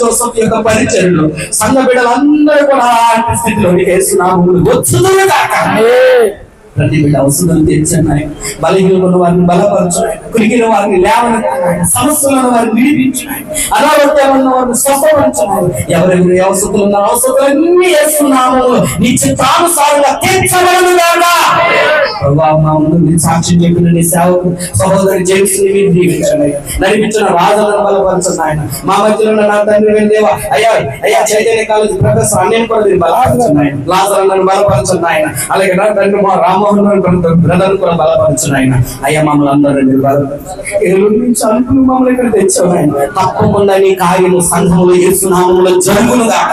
జోసఫ్ యొక్క పరిచర్యలు సంఘ బిడ్డలందరూ కూడా అలాంటి స్థితిలో యేసు నామములో వచ్చుదురు గాక. ప్రతి బిడ్డ అవసరం తెచ్చున్నాయి. బలహీనులను వారిని బలపరచున్నాయి, కురిగిన వారిని లేవనెత్తున్నాయి, సమస్యలను వారిని విడిపించున్నాయి, అనారోగ్యాలను వారిని స్వస్థపరచున్నాయి. ఎవరెవరు అవసరాలు ఉన్నారో అవసరాలన్నీ యేసు నామములో నీ చిత్తానుసారంగా తీర్చబడును గాక. సాక్ష్యం చెప్పిన నీ సేవకు సహోదరి జేమ్స్ ని మీరు దీవించండి, నడిపించిన రాజులను బలపరచున్నాయన. మా మధ్యలో ఉన్న నా తండ్రి దేవా, అయ్యా చైతన్య కాలేజీ ప్రొఫెసర్ అన్నిని కూడా మీరు బలపరచున్నాయన, లాజరులను బలపరచున్నాయన, అలాగే నా తండ్రి మా రామోహన్ బ్రదర్ కూడా బలపరచున్నాయన. అయ్యా మమ్మల్ని అందరూ మీరు బలపరచు, మమ్మల్ని ఇక్కడ తెచ్చాయన. తప్పకుండా నీ కార్యము సంఘములో యేసు నామములో జరుగును గాక.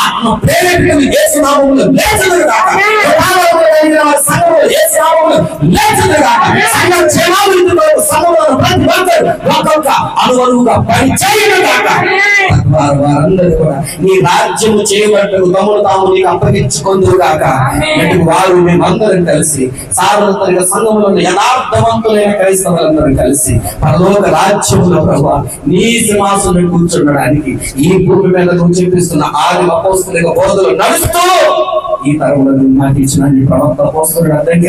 ఆత్మ ప్రేరేపితలు యేసు నామములో లేచుదురు గాక. సంఘములో యేసు నామములో లేచుదురు గాక. సంఘ క్షేమాభివృద్ధిలో సంఘములో ప్రతి ఒక్కరు ఒక్కొక్క అనువరువుగా పనిచేయును గాక. వారందరూ కూడా నీ రాజ్యము చేయబడ్డకు తమను తాము నీకు అప్పగించుకొందురు గాక. వారు మేమందరం కలిసి సార్వత్రిక సంఘములో యథార్థవంతులైన క్రైస్తవులందరం కలిసి పరలోక రాజ్యములో ప్రభువా నీ సింహాసనం కూర్చుండడానికి ఈ భూమి మీద నువ్వు చూపిస్తున్న ఆది అపోస్తలుల బోధలు నడుస్తూ ఈ తరంలో మాకు ఇచ్చిన నీ ప్రవక్త అపోస్తలుడు అందరికీ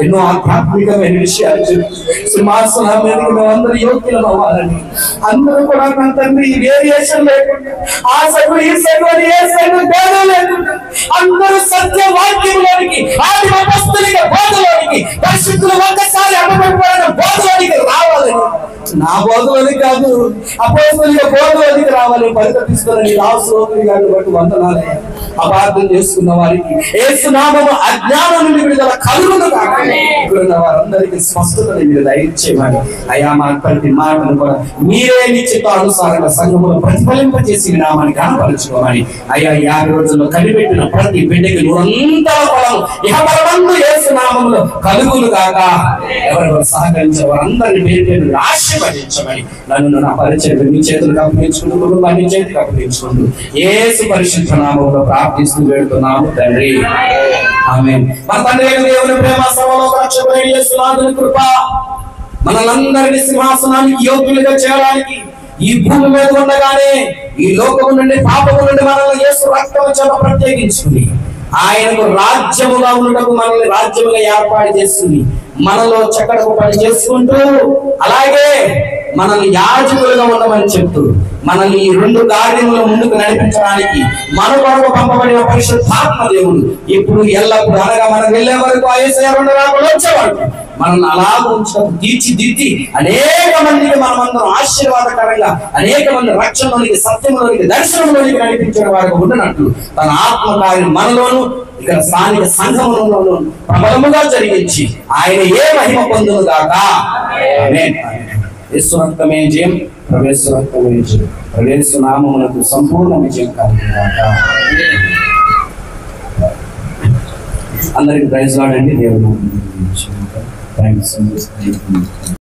ఎన్నో ఆధ్యాత్మికమైన విషయాలు సింహాసనం మీదకి మేమందరూ యోగ్యులం అవ్వాలని, అందరూ కూడా నా తండ్రి ఈ వేరియేషన్ లేకుండా ఆ సైడు ఈ సైడు అని ఏ సైడు భేదం లేకుండా అందరూ సత్యవాక్యంలోనికి ఆది అపోస్తలుల బోధలోనికి పరిశుద్ధులు ఒక్కసారి అడ్డుపడిపోయిన బోధలోనికి రావాలని, నా బోధలోనికి కాదు అపోస్తలుల బోధలోనికి రావాలని పరితపిస్తున్న నీ దాసుని గారిని బట్టి వందనాలే. అపార్థం చేసుకున్న వారికి యేసు నామము అజ్ఞానం నుండి విడుదల కలుగును గాక. ఇక్కడున్న వారందరికీ స్పష్టతని మీరు దయచేయమని, అయ్యా మా ప్రతి మాటను కూడా మీరే నీ చిత్తానుసారంగా సంఘములో ప్రతిఫలింపజేసి నామాన్ని కనపరచుకోమని, అయ్యా 50 రోజుల్లో కనిపెట్టిన ప్రతి బిడ్డకి నూరంతా ఫలము ఇహపరమందు యేసు నామములో కలుగును గాక. ఎవరెవరు సహకరించే వారందరినీ పేరు పేరు ఆశీర్వదించమని, నన్ను నా పరిచయం మీ చేతులకు అప్పగించుకుంటూ కుటుంబాన్ని చేతికి అప్పగించుకుంటూ యేసు పరిశుద్ధ నామములో ప్రార్థిస్తూ వేడుతున్నాము తండ్రి, ఆమేన్. మన తండ్రి అయిన దేవుని ప్రేమ, సర్వలోక రక్షకుడైన యేసు నాథుని కృప, మనలందరినీ సింహాసనానికి యోగ్యులుగా చేయడానికి ఈ భూమి మీద ఉండగానే ఈ లోకము నుండి పాపము నుండి మనల్ని యేసు రక్తం చేత ప్రత్యేకించుకుని ఆయనకు రాజ్యముగా ఉండటకు మనల్ని రాజ్యముగా ఏర్పాటు చేసుకుని మనలో చక్కడకు పని చేసుకుంటూ అలాగే మనల్ని యాజకులుగా ఉండమని చెప్తూ మనల్ని ఈ 2 కార్యముల ముందుకు నడిపించడానికి మన కొరకు పంపబడిన పరిశుద్ధాత్మ దేవుడు ఇప్పుడు ఎల్లప్పుడు అనగా మనం వెళ్ళే వరకు యేసయ్య 2 రాకడలో వచ్చేవాడు మనల్ని అలాగ ఉంచడం తీర్చిదిద్ది అనేక మందికి మనమందరం ఆశీర్వాదకరంగా అనేక మంది రక్షణలోనికి సత్యంలోనికి దర్శనంలోనికి నడిపించిన వారికి ఉన్నట్లు తన ఆత్మకార్యం మనలోను ఇక్కడ స్థానిక సంఘములోను ప్రబలముగా జరిగించి ఆయన ఏ మహిమ పొందును గాక. ఆమేన్. యేసు రక్తమే జయం, యేసు రక్తమే జయం, యేసు నామమునకు సంపూర్ణ విజయం కలుగును గాక. అందరికి ప్రైజ్ లార్డ్ అండి. దేవుడు థాంక్స్.